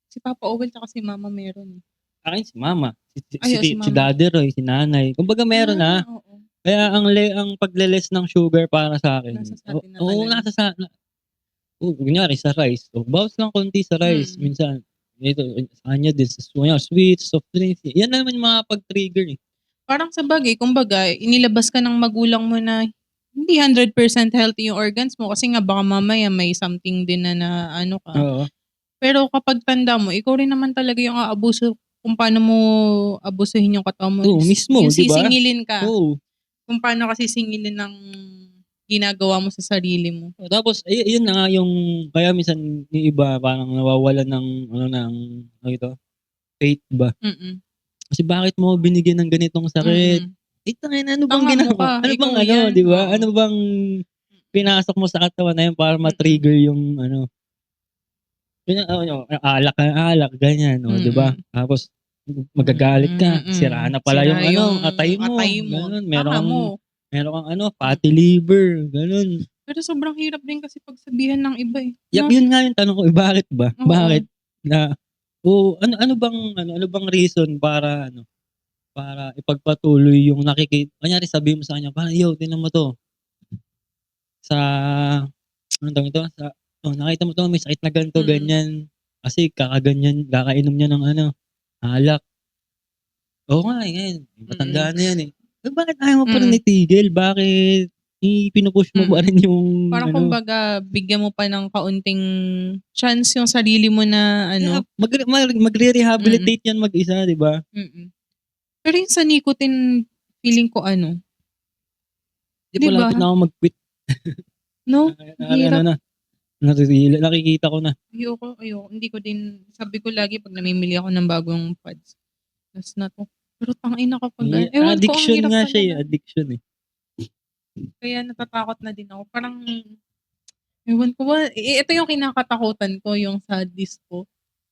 Si Papa Owel tsaka si mama meron. Akin si mama. Si Si Daddy Roy, si nanay. Kumbaga meron na. Oo. Kaya ang pagle-less ng sugar para sa akin. Nasa sa atin na talaga. Nasa sa kunyari sa rice. Bawas lang konti sa rice. Minsan, ito, sa kanya din, sa sweets, soft drinks. Yan naman yung mga pag-trigger Parang sa bagay, kumbaga, inilabas ka ng magulang mo na hindi 100% healthy yung organs mo kasi nga baka mamaya may something din na ka. Oo. Pero kapag tanda mo, ikaw rin naman talaga yung aabuso kung paano mo abusuhin yung katawan mo. Oo, mismo, yung di ba? sisingilin ka. Oo. Kung paano ka sisingilin ng ginagawa mo sa sarili mo. Tapos, yun na nga yung, kaya minsan yung iba parang nawawalan ng, faith ba? Kasi bakit mo binigyan ng ganitong sakit? Ano bang ginawa? Ano bang di ba? Ano bang pinasok mo sa katawan na yun para ma-trigger yung alak, ganyan, di ba? Tapos, magagalit ka, sira na pala yung atay mo. Ganun, meron kang fatty liver, ganun. Pero sobrang hirap din kasi pagsabihan ng iba Yun nga yung tanong ko, bakit ba? Oo. Bakit? Ano bang reason para ipagpatuloy yung kunyari sabihin mo sa kanya, parang, tingnan mo to. Nakita mo to, may sakit na ganito, ganyan. Kasi kakainom niya ng alak. Oo nga, yan. Matanda na yan bakit ayaw mo pa rin itigil? Bakit pinupush mo pa rin yung parang kumbaga, bigyan mo pa ng kaunting chance yung sarili mo na magre-rehabilitate yan mag-isa, di ba? Pero yung sa nicotine, feeling ko ano, Di di ba? malapit na ako mag-quit. No? Hirap. Na. Nakikita ko na. Ayoko. Hindi ko din, sabi ko lagi pag namimili ako ng bagong pads, last na to. Pero tangina kapag, ewan ko, ang Addiction hirap nga siya eh. talaga. Addiction eh. Kaya natatakot na din ako. Parang, ewan ko ba, ito yung kinakatakutan ko, yung sa disco.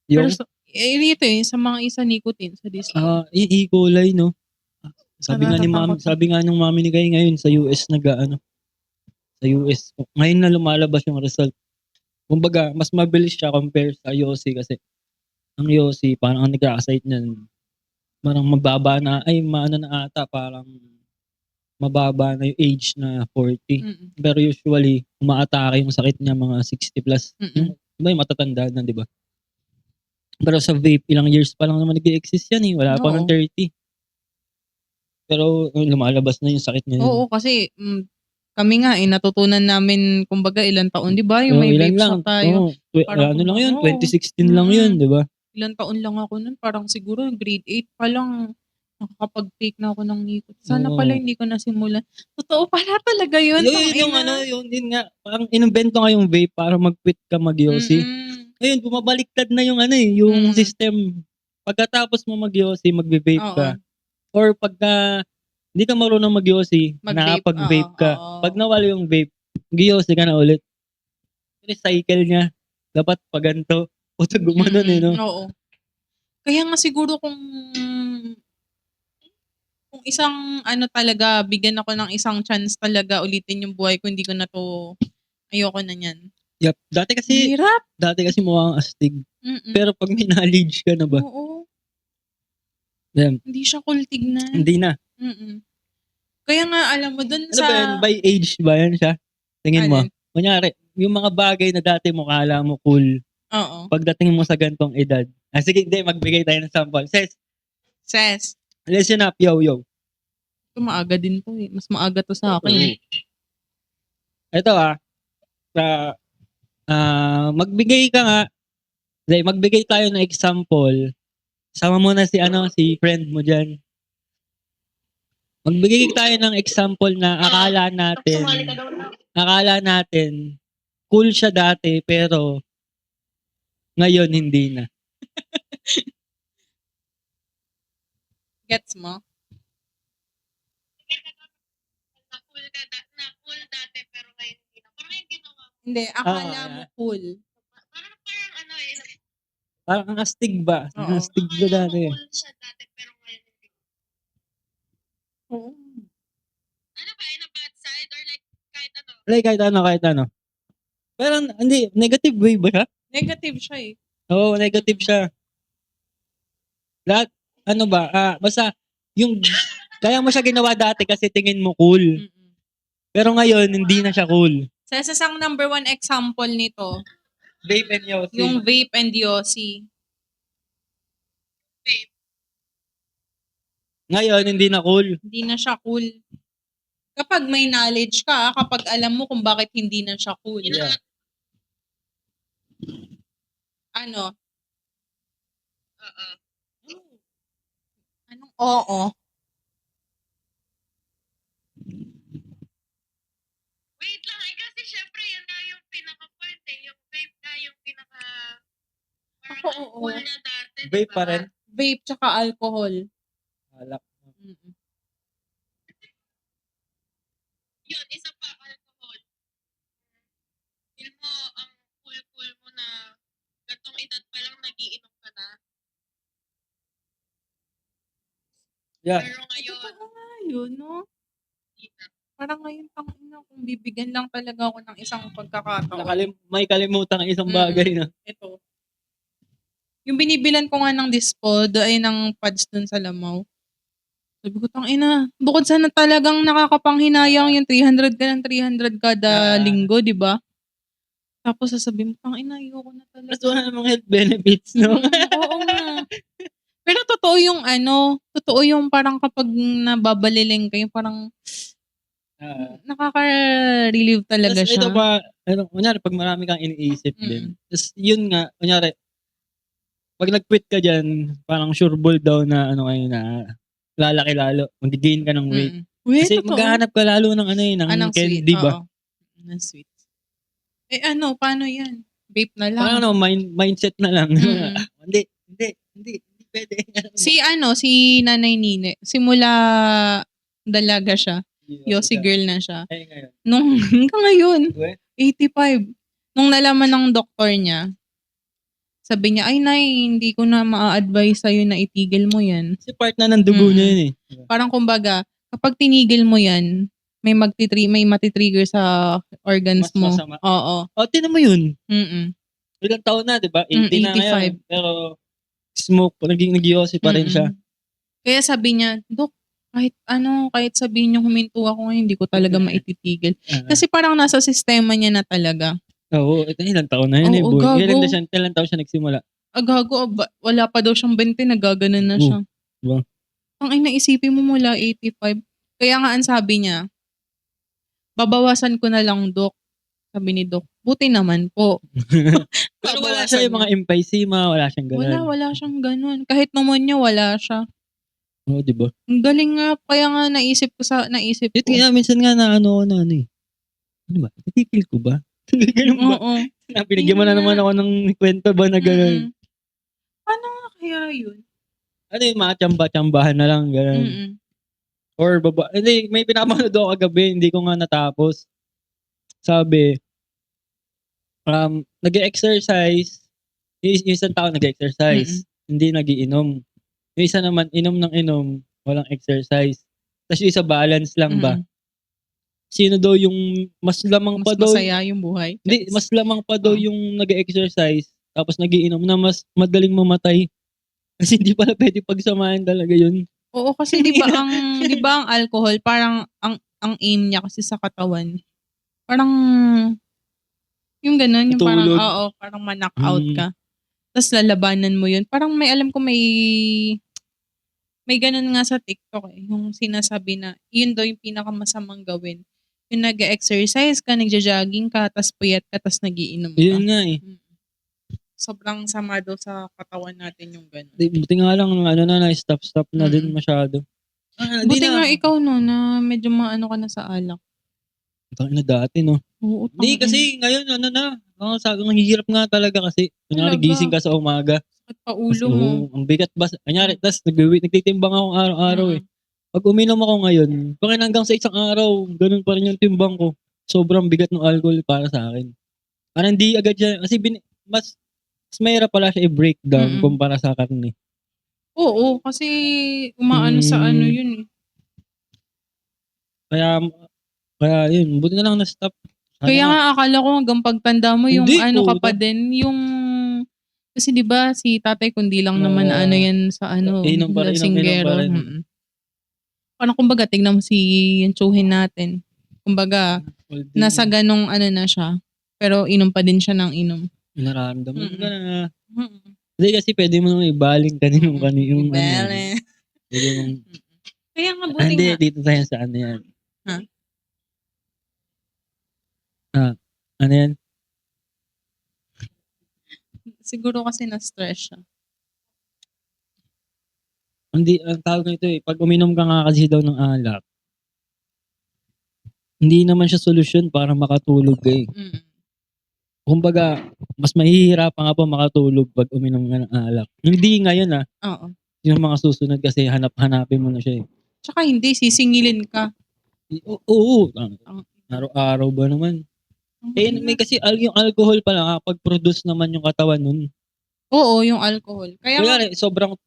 Pero Yung ito sa mga isa nicotine sa disco. E. coli, no? Sabi nga Nakakatakot. sabi nga nung mami ni Kay ngayon sa US sa US. Ngayon na lumalabas yung result. Kumbaga, mas mabilis siya compare sa Yossi kasi ang Yossi, parang ang nagka-excite niyan, parang mababa na, maano na ata, parang mababa na yung age na 40. Mm-mm. Pero usually, umaatake yung sakit niya mga 60 plus. Mm-mm. Yung matatanda na, di ba? Pero sa vape, ilang years pa lang naman nag-exist yan eh. Wala pa ng Oo. 30. Pero lumalabas na yung sakit niya. Oo, kasi kami nga natutunan namin kumbaga ilang taon, 'di ba? Yung may ilan vape lang. shop tayo. Parang Ano lang yun, oo. 2016 lang yun, di ba? Ilang taon lang ako nun, parang siguro grade 8 pa lang nakakapag-take na ako ng nicotine. Sana pala hindi ko nasimulan. Totoo pala talaga yun. Yun nga, parang inimbento nga yung vape para mag-quit ka mag-Yossi. Ngayon, bumabaliktad na yung yung system. Pagkatapos mo mag-Yossi, magbe-vape ka. Or pagka hindi ka marunong mag-Yossi, nakapag-vape ka. Pag nawala yung vape, mag-Yossi ka na ulit. Recycle niya. Dapat pa ganito. O gumanon no? Oo. Kaya nga siguro kung isang talaga, bigyan ako ng isang chance talaga ulitin yung buhay ko, hindi ko na to, ayoko na yan. Yep. Dati kasi mukhang astig. Pero pag may knowledge ka na ba? Oo. Damn. Hindi siya cool tignan. Hindi na. Kaya nga, alam mo, dun Ano ba yan? By age ba yan siya? Tingin mo. Alin? Kunyari, yung mga bagay na dati mo kala mo cool, Oo. pagdating mo sa gantong edad. Sige, hindi, magbigay tayo ng sample. Ses. Listen up, yo. Ito maaga din to eh. Mas maaga to sa akin. Ito magbigay ka nga. Magbigay tayo ng example. Sama mo na si friend mo dyan. Magbigay tayo ng example na akala natin cool siya dati pero ngayon hindi na. Gets mo? Na cool dati pero ngayon hindi na. Parang yung ginawa mo. Hindi, akala mo cool. Parang Parang ang astig ba? Oo. Ang astig ba dati? cool siya dati pero ngayon hindi. Oo. Ano ba? In a bad side or like kahit ano? Kahit ano. Pero hindi, negative way ba siya? Negative siya eh. Oo, negative siya. Lahat, basta, yung, kaya mo siya ginawa dati kasi tingin mo cool. Pero ngayon, hindi na siya cool. Sa isang number 1 example nito, Vape and Yossi. yung vape and Yossi. Ngayon, hindi na cool. Hindi na siya cool. Kapag may knowledge ka, kapag alam mo kung bakit hindi na siya cool. Yeah. Ano? Oo. Anong oo? Wait lang, kasi syempre yan nga yung pinaka-point eh. Yung vape nga yung pinaka Oo. cool na dati. Vape pa rin. Vape tsaka alcohol. Alak. Yun, isa pa, alcohol. Feel mo, ang cool mo na gatong edad pa lang nagiinom ka na. Yeah. Pero ngayon, Totoo nga yun, no? Parang ngayon, kung bibigyan lang talaga ako ng isang pagkakataon. May kalimutan ng isang bagay na. Ito. Yung binibilan ko nga ng Dispod ay ng pads dun sa Lamaw. Sabi ko, bukod sa na talagang nakakapanghinayang yung 300 ka ng 300 kada linggo, di ba? Tapos sasabihin mo, ayoko na talaga. Mas wala namang health benefits, no? Oo nga. Pero totoo yung parang kapag nababaliling kayo, parang nakaka-relieve talaga siya. Ito pa, kunyari, pag marami kang iniisip din. Tapos yun nga, kunyari, pag nag-quit ka dyan, parang sure ball daw na lalaki lalo. Mag-gain ka ng weight. Wait, Kasi totoo. maghahanap ka lalo ng ng Anong sweet? candy ba? Oo. Ng sweet. Paano yan? Vape na lang. Parang mindset na lang. Mm. Hindi pwede. Si Nanay Nine, simula dalaga siya, Yossi girl na siya. Ay, ngayon. Nung hanggang ngayon, We? 85. Nung nalaman ng doktor niya, sabi niya, ay Nay, hindi ko na ma-advise sa'yo na itigil mo yan. Kasi part na ng dugo niya yun eh. Parang kumbaga, kapag tinigil mo yan, may matitrigger sa organs Mas mo. masama. Oo. Tinan mo yun. Mm-mm. Ilang taon na, di ba? 80 na 85. ngayon. Pero smoke, nag-Yossi pa rin siya. Kaya sabi niya, Dok, kahit sabihin niyo huminto ako ngayon, hindi ko talaga maititigil. Kasi parang nasa sistema niya na talaga. Oo, ito ilang taon na yun eh. Oo, gago. Ilang taon siya nagsimula? Gago, wala pa daw siyang 20, nagaganan na siya. Diba? Ang naisipin mo mula 85. Kaya nga ang sabi niya, babawasan ko na lang, Dok. Sabi ni Dok, buti naman po. Pero wala siya yung mga emphysema, wala siyang ganun. Wala siyang ganun. Kahit pneumonia, wala siya. Oo, diba? Ang galing nga, kaya nga naisip ko. Ito nga, minsan nga na ano eh. Ano ba? Titikil ko ba? Ganun ba? Oo. Pinigyan mo na naman ako ng kwento ba na gano'n? Paano nga kaya yun? Ano yung mga tsamba-tsambahan na lang, gano'n. Or hindi, may pinapanood ako kagabi, hindi ko nga natapos. Sabi, nag-exercise, yung isang tao nag-exercise, hindi nagiinom. Yung isa naman, inom ng inom, walang exercise. Tapos yung isa balance lang ba? Sino daw yung mas lamang pa daw? Mas masaya yung buhay? Hindi, mas lamang pa daw yung nag-exercise, tapos nagiinom na mas madaling mamatay. Kasi hindi pala pwede pagsamahin talaga yun. Oo, kasi di ba ang alcohol, parang ang aim niya kasi sa katawan. Parang yung ganun, yung parang, parang ma-knock out ka. Tapos lalabanan mo yun. Parang alam ko may ganun nga sa TikTok eh. Yung sinasabi na, yun daw yung pinakamasamang gawin. Yung nag-exercise ka, nagja-jogging ka, tas puyat ka, tas nagiinom ka. Yun nga eh. Sobrang sama daw sa katawan natin yung ganun. Buti nga lang, na-stop na din masyado. Buti nga ikaw na medyo maano ka na sa alak. Tangin na dati, no? Oo, Hindi, kasi ngayon, ang hirap nga talaga kasi. Kunyari, gising ka sa umaga. At paulo mo. Ang bigat ba? Kunyari, tas nagtitimbang ako araw-araw eh. Pag uminom ako ngayon, hanggang sa isang araw, ganun pa rin yung timbang ko. Sobrang bigat ng alcohol para sa akin. Parang hindi agad siya, kasi mas mahirap pala siya i-breakdown kumpara sa karne. Oo, kasi umaano sa ano yun eh. Kaya yun, buti na lang na-stop. Kaya nga akala ko hanggang pagtanda mo yung Hindi, ka pa din, yung kasi di ba si tatay kundi lang naman na yan sa inom pa rin. Parang kumbaga tignan mo si yung tsuhin natin. Kumbaga nasa ganong na siya, pero inom pa din siya ng inom. Nararamdaman ka na. Hindi kasi pwede mo naman ibaling kanino. Ibaling. Kaya nga buti hindi, nga. dito tayo sa ano yan. Ano yan? Siguro kasi na-stress siya. Hindi, ang tawag nito pag uminom ka nga kasi daw ng alak, hindi naman siya solusyon para makatulog eh. Kumbaga, mas mahihirapan ka pa makatulog pag uminom ka ng alak. Hindi ngayon Oo. Yung mga susunod kasi hanapin mo na siya eh. Tsaka hindi, sisingilin ka. Oo. Araw-araw ba naman? May kasi yung alcohol pa lang pag-produce naman yung katawan nun. Oo, yung alcohol. Kaya sobrang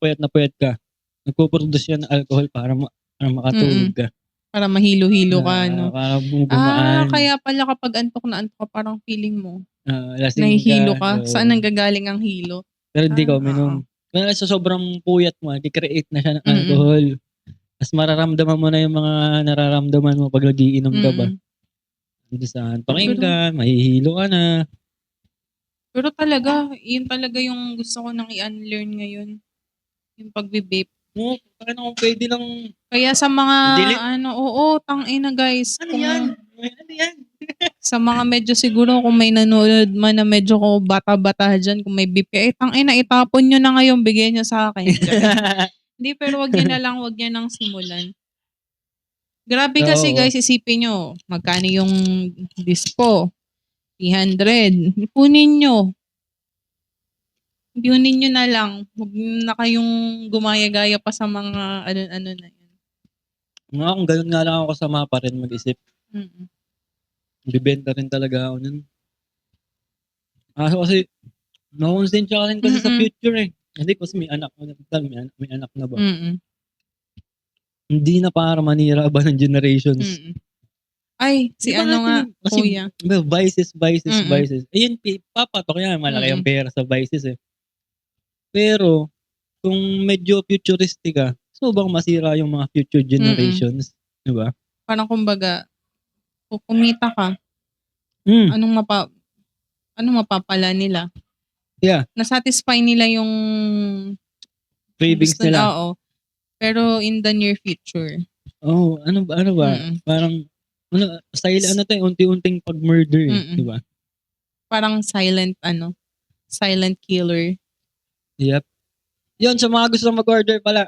puyat na puyat ka. Nagpo-produce yan ng alcohol para makatulog ka. Para mahilo-hilo ka, no? Para bumaan. Kaya pala kapag antok na antok ka, parang feeling mo. Lasing nahihilo ka. Saan nanggagaling ang hilo? Pero hindi ka uminom. Kaya sa sobrang puyat mo, i-create na siya ng alcohol. Tapos mararamdaman mo na yung mga nararamdaman mo pag nagiinom ka ba. Hindi saan pakinggan, mahihilo ka na. Pero talaga, yun talaga yung gusto ko nang i-unlearn ngayon. Yung pagbe-vape. No, kung pwede lang. Kaya sa mga, delete? tangina guys. Ano yan? Sa mga medyo siguro kung may nanonood man na medyo ko bata-bata dyan, kung may beef kayo, tangina, itapon nyo na ngayon, bigyan nyo sa akin. Hindi, pero wag nyo nang simulan. Grabe kasi Oo. guys, isipin nyo, magkano yung dispo? 300. Ipunin nyo. Ipunin nyo na lang. Huwag na kayong gumaya-gaya pa sa mga ano-ano na yun. Mga kung ganun nga lang ako kasama pa rin mag-isip. Mm-mm. Bibenta rin talaga ako nun. Kasi, nakonsensya ka rin kasi sa Mm-mm. future eh. Hindi kasi may anak may anak na ba? Mm-mm. Hindi na para manira ba ng generations. Mm-mm. Ay, si Di ba ano nga, kasi kuya. vices, Mm-mm. vices. Ayun, papatok yan, malaki ang Mm-mm. pera sa vices eh. Pero, kung medyo futuristic ka, so bang masira yung mga future generations? Di ba? Parang kumbaga, kung kumita ka, Hmm, anong mapapala nila? yeah. Na-satisfy nila yung Cravings gusto nila. oo. Pero in the near future. Oh, ano ba? Mm-mm. Parang, style ano to, unti-unting pag-murder eh. Mm-mm. Di ba? Parang silent killer. Yep. Yun, sa mga gusto mag-order pala,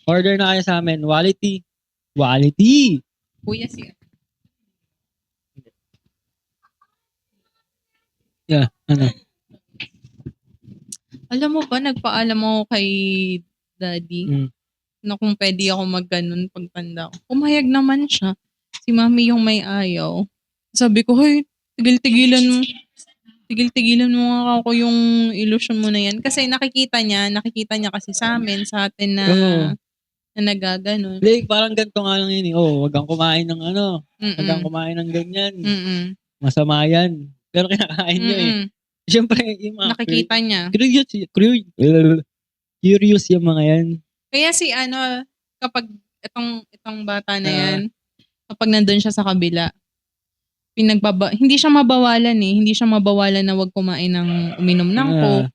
order na kayo sa amin. Quality. Quality! Kuya siya. Yeah, ano? Alam mo ba, nagpaalam ako kay daddy Mm. na kung pwede ako magganon pagtanda ko. Pumayag naman siya. Si mami yung may ayaw. Sabi ko, hoy, tigil-tigilan mo nga ako yung illusion mo na yan. Kasi nakikita niya kasi sa amin, sa atin na, Oo. na nagaganon. Like, parang ganito nga lang yun eh. Oh, wag kang kumain ng ano. Wag kang Mm-mm. kumain ng ganyan. Mm-mm. Masama yan. Pero kinakain nyo eh. Mm-mm. Siyempre, yung mga Nakikita niya. curious yung mga yan. Kaya si ano, kapag itong bata na Ah. yan, kapag nandun siya sa kabila, hindi siya mabawalan eh. Hindi siya mabawalan na wag kumain ng uminom ng coke.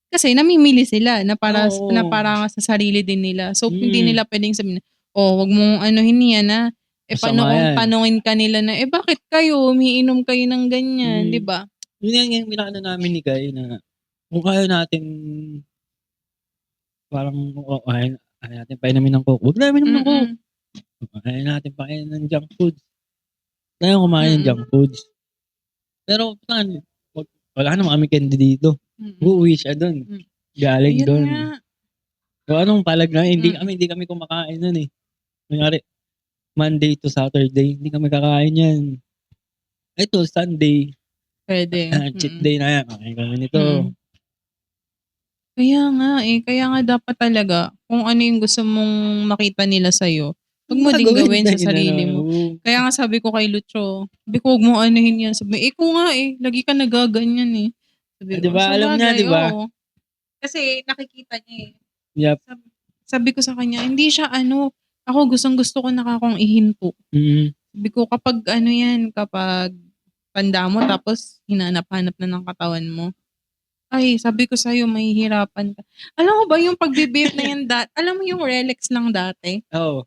Kasi namimili sila na para Oo. na para sa sarili din nila. So hindi Mm. nila pwedeng sabihin, "Oh, wag mong anuhin yan na." Masama Paano kung yan. tanungin ka nila na, bakit kayo umiinom kayo ng ganyan, 'di ba? Yun yung pinakano namin ni Guy na kung kaya natin parang ayaw natin painumin ng coke. Huwag na inom ng coke. Mm. Ayaw natin pakain ng junk foods. Ayaw kumain ng junk foods. Pero wala naman kami candy dito. Uuwi siya dun. Mm. Galing Ayun dun. nga. So anong palag na, hindi Mm. kami kumakain nun eh. Kunyari, Monday to Saturday, hindi kami kakain yan. Ito, Sunday, Pwede. cheat day na yan. Kain kami nito. Mm. Kaya nga dapat talaga kung ano yung gusto mong makita nila sa'yo, wag mo ding gawin sa sarili mo. Kaya nga sabi ko kay Lucho, sabi ko wag mo anuhin yan. Sabi, ko nga lagi ka nagaganyan eh. Sabi ko, Diba, alam niya, sabagay, diba? oo. Kasi nakikita niya eh. Yep. Sabi ko sa kanya, hindi siya ako gustong-gusto ko nakakong ihinto. Mm. Sabi ko, kapag kapag tanda mo tapos hinanap-hanap na ng katawan mo, sabi ko sa'yo, mahihirapan ka. Alam mo ba yung pagbe-vape na yan alam mo yung Relax lang dati? Oo.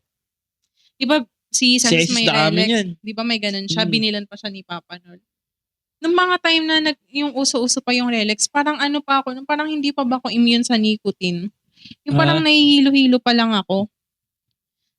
Di ba si Sans may namin Relax? yan. Di ba may ganun siya? Mm. Binilan pa siya ni Papa Nol. Nung mga time na yung uso-uso pa yung Relax, parang parang hindi pa ba ako immune sa nicotine. Yung parang nahihilo-hilo pa lang ako.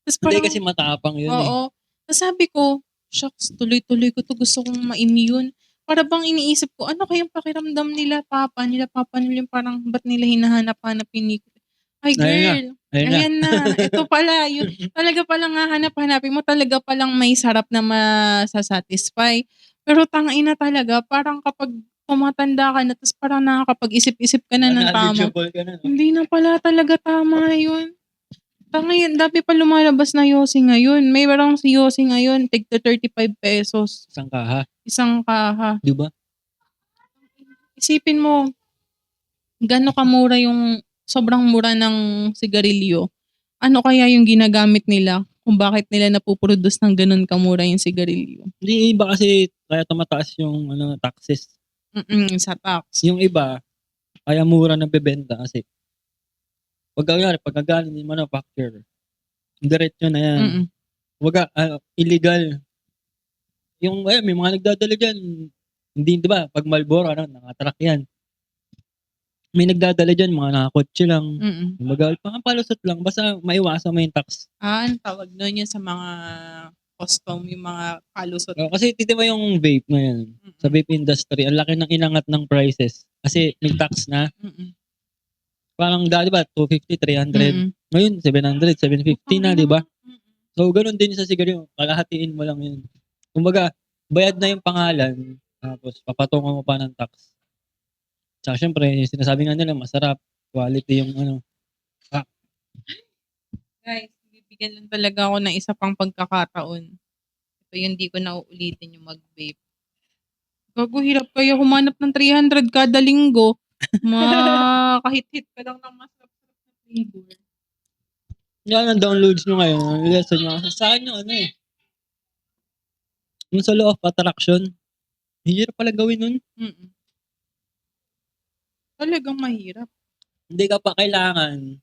Tapos Hindi parang, kasi matapang yun eh. oo. Tapos sabi ko, shucks, tuloy-tuloy ko to, gusto kong ma-immune. Para bang iniisip ko, ano kayang pakiramdam nila Papa yung parang ba't nila hinahanap-hanap yung nicotine? Ay girl, ayan na. Ito pala, yun, talaga palang hahanap-hanapin mo, talaga palang may sarap na masasatisfy. Pero tangina talaga, parang kapag tumatanda ka na, tapos parang nakakapag-isip-isip ka na ng tama. Hindi na pala talaga tama yun. Ngayon, dami pa lumalabas na Yossi ngayon. May parang si Yossi ngayon, tig 35 pesos. Isang kaha. Di ba? Isipin mo, gano'n kamura sobrang mura ng sigarilyo. Ano kaya yung ginagamit nila kung bakit nila napuproduce ng gano'n kamura yung sigarilyo? Hindi, iba kasi kaya tumataas yung taxes. Sa tax. Yung iba, kaya mura nagbebenta kasi pag galing yung manufacturer, diretso na yan. Waga, illegal. may mga nagdadala dyan. Hindi, di ba? Pag Marlboro, nakatrack yan. May nagdadala dyan, mga nakakotse lang. Mm. Kumbaga, palusot lang. Basta maiwasan mo yung tax. Ang tawag nun yun sa mga custom, yung mga kalusot. Kasi titi mo yung vape ngayon. Sa vape industry, ang laki ng inangat ng prices. Kasi may tax na. Mm-mm. Parang dati ba, 250, 300. Mm-mm. Ngayon, 700, 750 na, di ba? Mm-mm. So, ganun din sa sigarilyo. Kalahatiin mo lang yun. Kumbaga, bayad na yung pangalan, tapos papatungan mo pa ng tax. Tsaka syempre, yung sinasabi nga nila, masarap, quality yung ano. Guys, bibigyan lang talaga ako ng isa pang pagkakataon. Ito yung di ko na uulitin yung mag-vape. Gago, hirap kaya humanap ng 300 kada linggo. Kahit-hit ka lang ng masarap-sarap na flavor. Yan ang downloads nyo ngayon. Ang lesson nyo. Sa akin yung ano eh. Yung sa law of attraction. Hirap pala gawin nun. Mm-mm. Talagang mahirap. Hindi ka pa kailangan.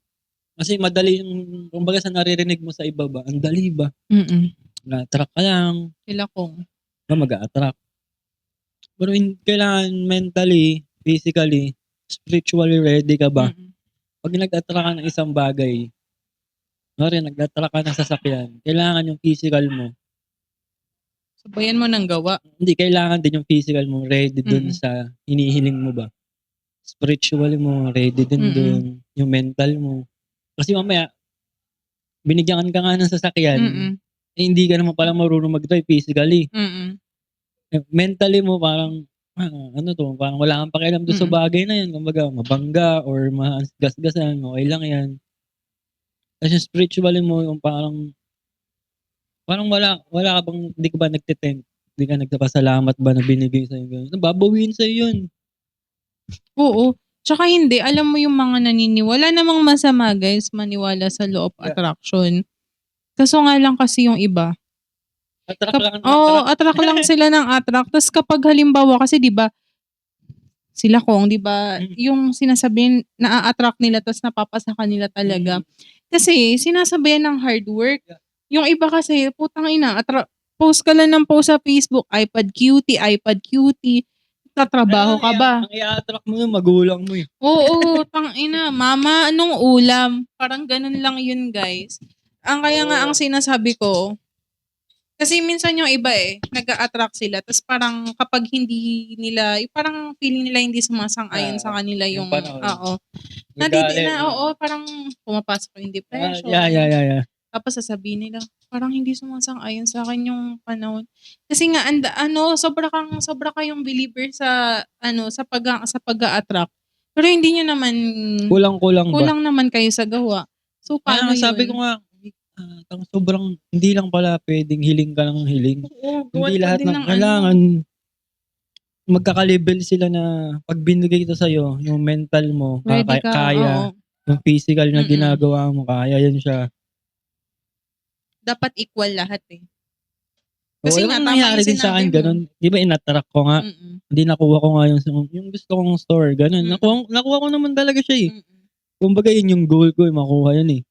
Kasi madali yung, kumbaga sa naririnig mo sa iba ba, ang dali ba? Mm-mm. Na-attract ka lang. Sila kong. Mag-a-attract. Pero kailangan mentally, physically, spiritually ready ka ba? Mm-mm. Pag nag-attract ka ng isang bagay, nag-attract ka ng sasakyan, kailangan yung physical mo. Sabayan mo ng gawa. Hindi, kailangan din yung physical mo ready dun Mm-mm. sa hinihiling mo ba? Spiritual mo, ready din Mm-mm. dun. Yung mental mo. Kasi mamaya, binigyan ka nga ng sasakyan, Mm-mm. hindi ka naman pala marunong mag-drive physically. Mm-mm. Mentally mo parang, parang wala kang pakialam doon sa Mm-mm. bagay na yun. Kumbaga, mabangga or magasgasan, okay lang yan. Kasi spiritually mo, yung parang wala ka bang, hindi ka ba nagtitempt? Hindi ka nagpapasalamat ba na binigay sa'yo? Ganun. Babawiin sa'yo yun. Oo. Tsaka hindi, alam mo yung mga naniniwala namang masama guys, maniwala sa law of Yeah. attraction. Kaso nga lang kasi yung iba. Attract lang ng Oo, attract. attract lang sila ng attract. Tapos kapag halimbawa kasi 'di ba, sila kong 'di ba, yung sinasabihin na-attract nila tapos napapasa kanila talaga. Kasi sinasabihan ng hard work. Yeah. Yung iba kasi putang ina, post ka lang ng post sa Facebook, iPad cutie. Tatrabaho ka ba? Ang i-attract mo yung magulang mo eh. Oo, tangina. Mama, anong ulam? Parang ganun lang yun, guys. Kaya nga ang sinasabi ko, kasi minsan yung iba nag-a-attract sila. Tapos parang kapag hindi nila, parang feeling nila hindi sumasang-ayon sa kanila yung yung, panahon. oo. Nagalit. Parang pumapasok yung depression. Yeah. Tapos sasabihin nila, parang hindi sumasang-ayon sa akin yung panahon. Kasi nga sobra kayong believer sa pag-a-attract. Pero hindi niyo naman Kulang naman kayo sa gawa. So paano yun? Sabi ko nga, sobrang hindi lang pala pwedeng hiling ka ng hiling. Oo, Hindi gawan lahat din ng kailangan magkaka-level sila na pag binigay ito sa'yo, yung mental mo, ready ka, kaya, oo. yung physical na Mm-mm. ginagawa mo, kaya yan siya. Dapat equal lahat eh. Kasi Kasi nga, nga, tama nangyari yung din sa sinabi akin, mo. ganun. Di ba, inattract ko nga. Mm-mm. Hindi nakuha ko nga yung gusto kong store, ganun. Mm-mm. Nakuha ko naman talaga siya eh. Mm-mm. Kumbaga, yun yung goal ko, makuha yan eh.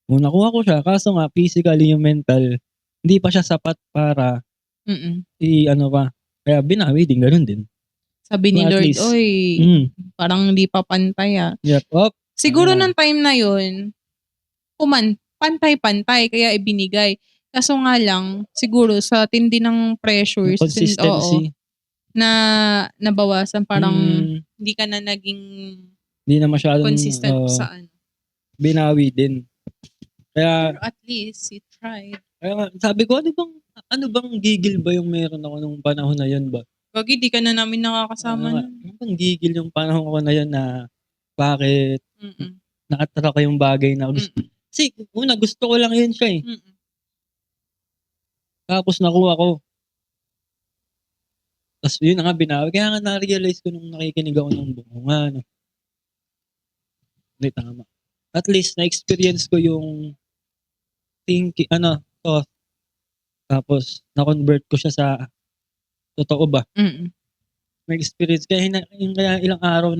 Kung nakuha ko siya, kaso nga, physically yung mental, hindi pa siya sapat para Mm-mm. Kaya binawi din, ganun din. Sabi ni At Lord, least, oy, parang hindi pa pantay ah. Yep. Siguro ng time na yun, pantay-pantay, kaya ibinigay. Kaso nga lang, siguro sa tindi ng pressures, Consistency. na nabawasan, parang hindi ka na naging hindi na masyadong consistent sa binawi din. Kaya, pero at least, you tried. Kaya sabi ko, ano bang gigil ba yung meron ako nung panahon na yun ba? Gagi, di ka na namin nakakasama nun. Ano bang gigil yung panahon ko na yun na bakit nakatara ko yung bagay na gusto. Kasi una, gusto ko lang yun siya eh. Tapos nakuha ko. Tapos yun na nga binawi. Kaya nga na-realize ko nung nakikinig ako ng buong hindi tama. At least na-experience ko yung thought. Tapos na-convert ko siya sa totoo ba? May experience. Kaya ilang araw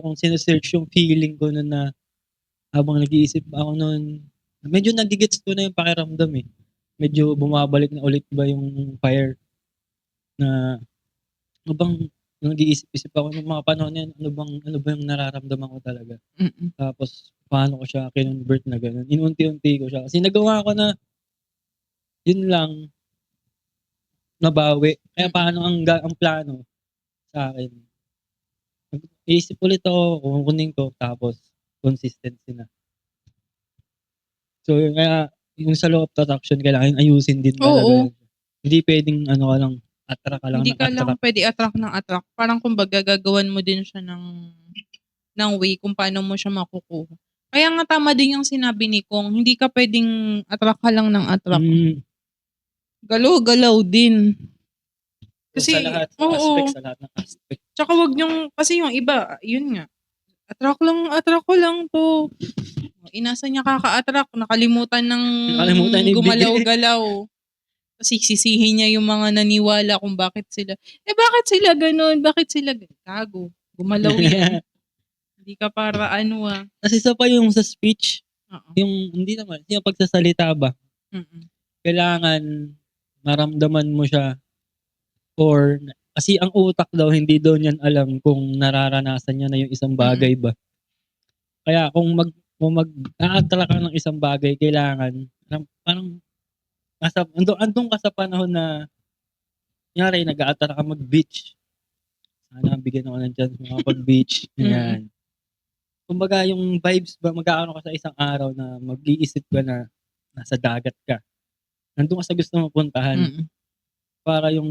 kong sinesearch yung feeling ko nun na habang nag-iisip ako nun, medyo nagigits ko na yung pakiramdam eh. Medyo bumabalik na ulit ba yung fire. na ano bang nag-iisip-isip ako nung mga panahon na yun, ano ba yung nararamdaman ko talaga. Mm. Tapos paano ko siya kinonvert na gano'n. Inunti-unti ko siya kasi nagawa ko na yun lang, nabawi. Kaya paano ang plano sa'kin, iisip ulit ako, kukunin ko tapos consistency na. So yun kaya yung sa law of attraction kailangan ayusin din talaga Oo. yan. Hindi puwedeng ano ka lang, attract ka lang Hindi ng ka lang attract. pwede attract ng attract. Parang kumbaga gagawan mo din siya ng way kung paano mo siya makukuha. Kaya nga tama din yung sinabi ni Kong, hindi ka pwedeng attract ka lang ng attract. Galaw-galaw din. Sa Kasi, lahat, oo. sa lahat ng aspect. Tsaka wag niyong, kasi yung iba, yun nga, attract ko lang to. Inasa niya kaka-attract, nakalimutan Nakalimutan ibigay. gumalaw-galaw. Kasi sisihin niya yung mga naniwala kung bakit sila, bakit sila ganun? Bakit sila gago? Gumalaw yan. Hindi ka para ano Kasi isa pa yung sa speech, Oo. yung hindi naman, yung pagsasalita ba, Mm. kailangan maramdaman mo siya or kasi ang utak daw hindi daw niyan alam kung nararanasan niya na yung isang bagay ba. Kaya kung mag-a-attract ka ng isang bagay kailangan parang andun ka sa panahon na kunyari nag-a-attract ka mag-beach. Sana bigyan ako ng chance makapag-beach, ganyan. Kumbaga yung vibes ba magkakaroon ka sa isang araw na mag-iisip ka na nasa dagat ka. Nandun ka sa gusto mong puntahan. Para yung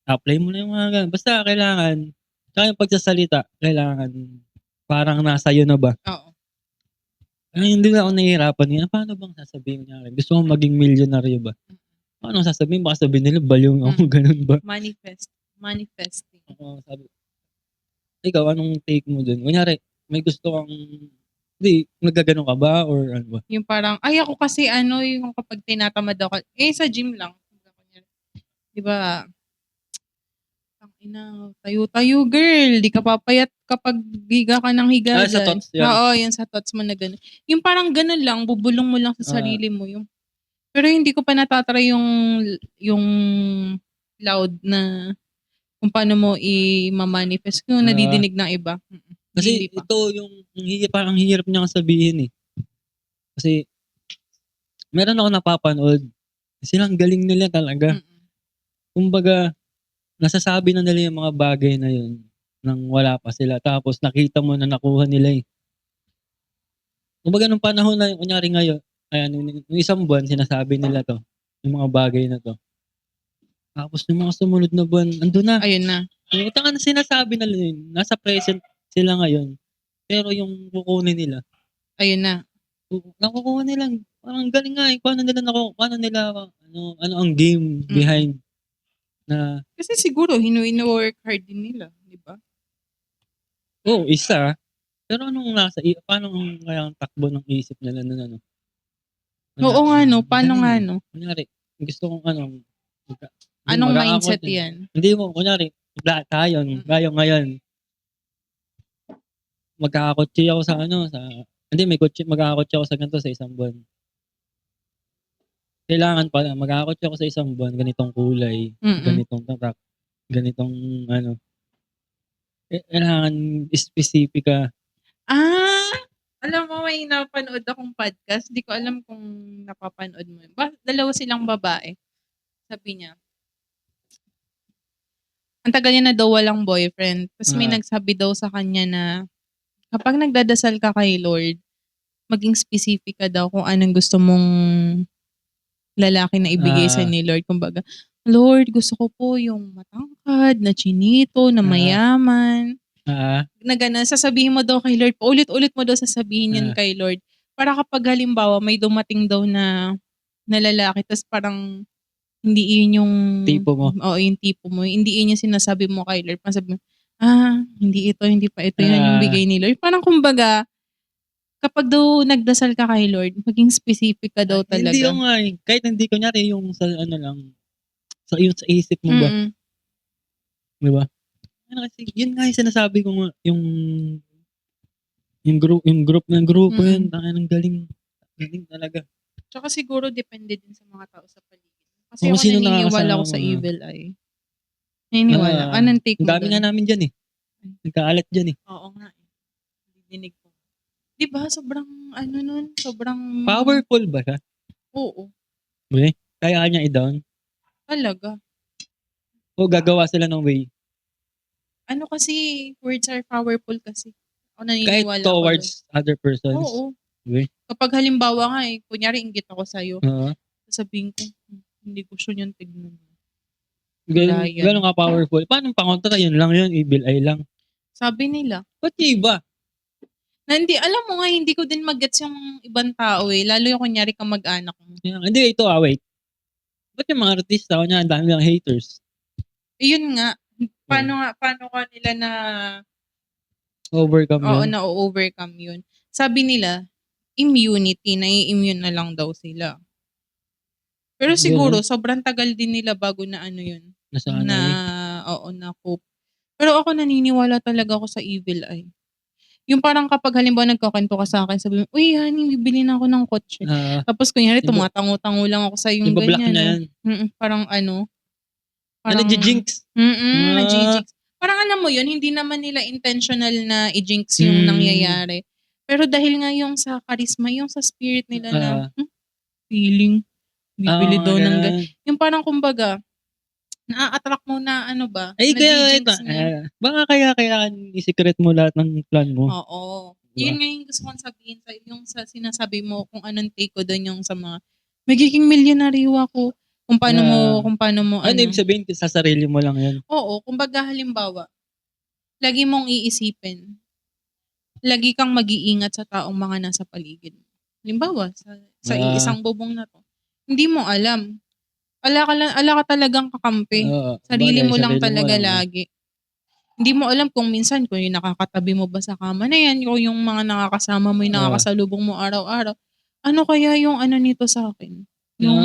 apply mo na yung mga gano'n. Basta kailangan, tsaka yung pagsasalita, kailangan parang nasa iyo na ba? Oo. Ay, hindi na ako nahihirapan ngayon. Paano bang sasabihin niya? Gusto kong maging milyonaryo ba? Paano sasabihin? Baka sabihin nila, baliw ako, ganun ba? Manifesting. Oo, sabi. Ikaw, anong take mo dun? Kunyari, may gusto kang, hindi, nagagano ka ba? Or ano ba? Yung parang, ako kasi yung kapag tinatamad ako, sa gym lang. Diba, tayo-tayo girl, di ka papayat kapag higa ka ng higa Sa dyan. thoughts yan. Oo, yun sa thoughts mo na gano'n. Yung parang gano'n lang, bubulong mo lang sa sarili mo. Pero hindi ko pa natatry yung loud na kung paano mo i-manifest yung nadidinig ng iba. Kasi Hindi pa. ito yung parang hirap niya sabihin eh. Kasi meron ako napapanood. Silang galing nila talaga. Kumbaga, nasasabi na nila yung mga bagay na yun nang wala pa sila. Tapos nakita mo na nakuha nila eh. Kumbaga nung panahon na kunyari ngayon, ayan, yung isang buwan sinasabi nila to, yung mga bagay na to. Tapos yung mga sumunod na buwan, andun na. Ayun na. Yung na sinasabi na yun, nasa present sila ngayon. Pero yung kukunin nila, Ayun na. nakukuha nila. Parang galing nga eh. Paano nila, ano ang game behind na, Kasi siguro, work hard din nila. Di ba? isa. Pero paano kaya ang takbo ng isip nila na ano? Oo nga no. Paano galing nga eh. no? Kunyari, gusto kong Anong mag-aakot mindset yan? Hindi mo, kunyari, tayo ngayon, magkakakotse ako hindi, magkakakotse ako sa ganito sa isang buwan. Kailangan pala, magkakakotse ako sa isang buwan, ganitong kulay, ganitong tatak, ganitong kailangan specific ka. Alam mo, may napanood akong podcast. Di ko alam kung napapanood mo. Dalawa silang babae. Sabi niya, ang tagal niya na daw walang boyfriend. Tapos may nagsabi daw sa kanya na kapag nagdadasal ka kay Lord, maging specific ka daw kung anong gusto mong lalaki na ibigay sa ni Lord. Kumbaga, Lord, gusto ko po yung matangkad, na chinito, na mayaman. Na gano'n, sasabihin mo daw kay Lord, paulit-ulit mo daw sasabihin yan kay Lord. Para kapag halimbawa may dumating daw na lalaki, tapos parang hindi yun yung Tipo mo. Oo, yung tipo mo. Hindi yun yung sinasabi mo kay Lord. Parang sabi mo, hindi pa ito yun yung bigay ni Lord. Parang kumbaga, kapag daw nagdasal ka kay Lord, maging specific ka daw talaga. Hindi yung kahit hindi kunyari yung sa lang, sa isip mo ba? Di ba? Kasi yun nga yung sinasabi ko nga, yung grupo yun, ang galing talaga. Tsaka siguro depende din sa mga tao sa paligid. Kasi Kung ako sino naniniwala nakakasama ako sa mo, evil eye. Naniniwala. Ah, Anong take ang mo dami nga doon? namin dyan eh. Nagkaalat dyan eh. Oo nga eh. Dinig ko. Di ba? Sobrang, ano nun? Sobrang... Powerful ba siya? Oo. Okay. Kaya niya i-down. Talaga. O gagawa sila ng way. Ano kasi, words are powerful kasi. Ako Kahit naniniwala ako doon. towards other persons. Oo. Okay. Kapag halimbawa nga eh, kunyari inggit ako sa'yo, Oo. sasabihin ko, hindi ko siya yung tignan. Ganun, Wala yan. ganun ka powerful. Paano pangontra? Yun lang yun. Evil eye lang. Sabi nila. Ba't yung iba? Na hindi, alam mo nga, hindi ko din mag-gets yung ibang tao eh. Lalo yung kunyari kamag-anak mo. Hindi, ito wait. Ba't yung mga artista ko niya, ang dami lang haters? Eh, yun nga. Paano ka nila na, Overcome oo, yun. na-overcome yun. Sabi nila, immunity, nai-immune na lang daw sila. Pero siguro, sobrang tagal din nila bago na ano yun. Nasanay. Na, oo, na cope. Pero ako naniniwala talaga ako sa evil eye. Yung parang kapag halimbawa nagkakanto ka sa akin, sabi mo, uy, honey, bibili na ako ng kotse. Tapos kunyari, tumatango-tango lang ako sa yung Iba-block ganyan. na No? yan. Parang ano. Ano, jinx? Na-jinx. Parang alam mo yun, hindi naman nila intentional na i-jinx yung nangyayari. Pero dahil nga yung sa charisma, yung sa spirit nila na, feeling, bibili daw ng yung parang kumbaga, na-attract mo na ano ba? Ay, kaya ito. Na-jinx niya. Baka kaya i-secret mo lahat ng plan mo. Oo. Diba? Yun nga yung gusto kong sabihin sa yung sa sinasabi mo kung anong take ko doon yung sa mga magiging milyonaryo ako. Kung paano mo ano ibig sabihin? Sa sarili mo lang yan. Oo, kumbaga halimbawa, lagi mong iisipin, lagi kang mag-iingat sa taong mga nasa paligid mo. Halimbawa, sa isang bubong na to, hindi mo alam. Ala ka talagang kakampi. Sarili mo lang talaga lagi. Hindi mo alam kung minsan kung yung nakakatabi mo ba sa kama na yan, o yung mga nakakasama mo, yung nakakasalubong mo araw-araw. Ano kaya yung ano nito sa akin? Yung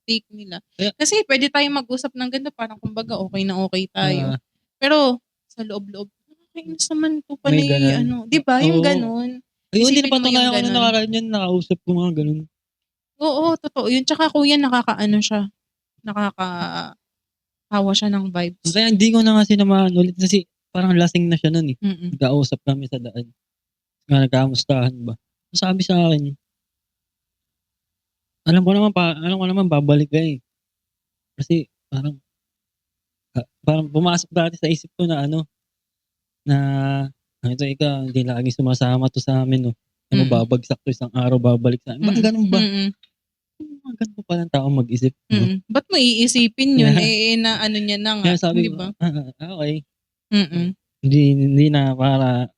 take nila. Kasi pwede tayong mag-usap ng ganda, parang kumbaga okay na okay tayo. Pero sa loob-loob, nakakainis naman to pala ano. Di ba? Yung ganun. Ay, hindi Isipin mo napatunayan yung ko na ganun. nakaraan yan, nakausap ko mga ganun. Oo, totoo yun. Tsaka kuya, nakakaano siya. Nakakahawa siya ng vibes. Kaya hindi ko na nga sinamahan ulit kasi parang lasing na siya nun eh. Nagkausap kami sa daan. Nga nagkamustahan ba. Sabi sa akin, alam ko naman babalik ka eh. Kasi parang pumasok dati sa isip ko na ito ikaw, hindi lagi sumasama to sa amin no. Ano, babagsak to isang araw, babalik sa amin. Bakit ganun ba? Ganun pa lang tao mag-isip. No? Ba't mo iisipin yun? Na ano niya na nga. Kaya sabi di ko, ba? okay. Mm-mm. Hindi na para,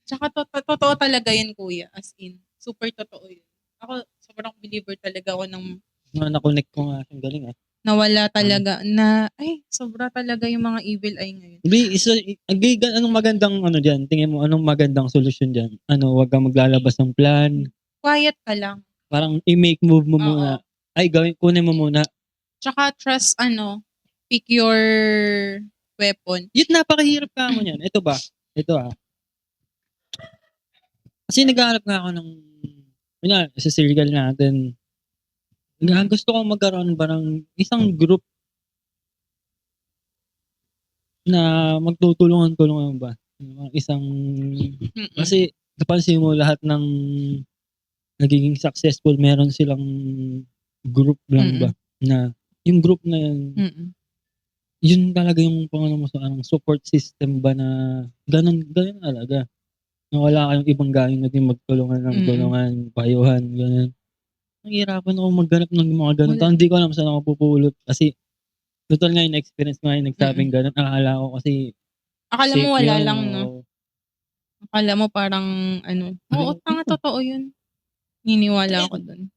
Tsaka totoo talaga yan, kuya. As in, super totoo yun. Ako, sobrang believer talaga ako ng na-connect ko nga. Ang galing nawala talaga sobra talaga yung mga evil eye ngayon. Anong magandang dyan? Tingin mo, anong magandang solusyon dyan? Wag kang maglalabas ng plan. Quiet ka lang. Parang i-make move mo muna. Ay, kunin mo muna. Tsaka trust, pick your weapon. Yun, napakahirap ka mo yan. Ito ba? Kasi naghahanap nga ako ng, sa circle natin, gusto kong magkaroon ba ng isang group na magtutulungan-tulungan ba? Isang, kasi napansin mo lahat ng nagiging successful, meron silang group lang ba? Na yung group na yun, yun talaga yung support system ba na ganun talaga. Na wala kayong ibang gawin natin magtulungan ng tulungan, payuhan, ganun. Nahihirapan ako maghanap ng mga ganun. Hindi ko alam saan ako pupulot. Kasi, total nga yung experience nga yung nagsabing ganun. Akala ko kasi, akala mo wala lang, no? O, Akala mo parang, oo, totoo yun. Niniwala ako dun.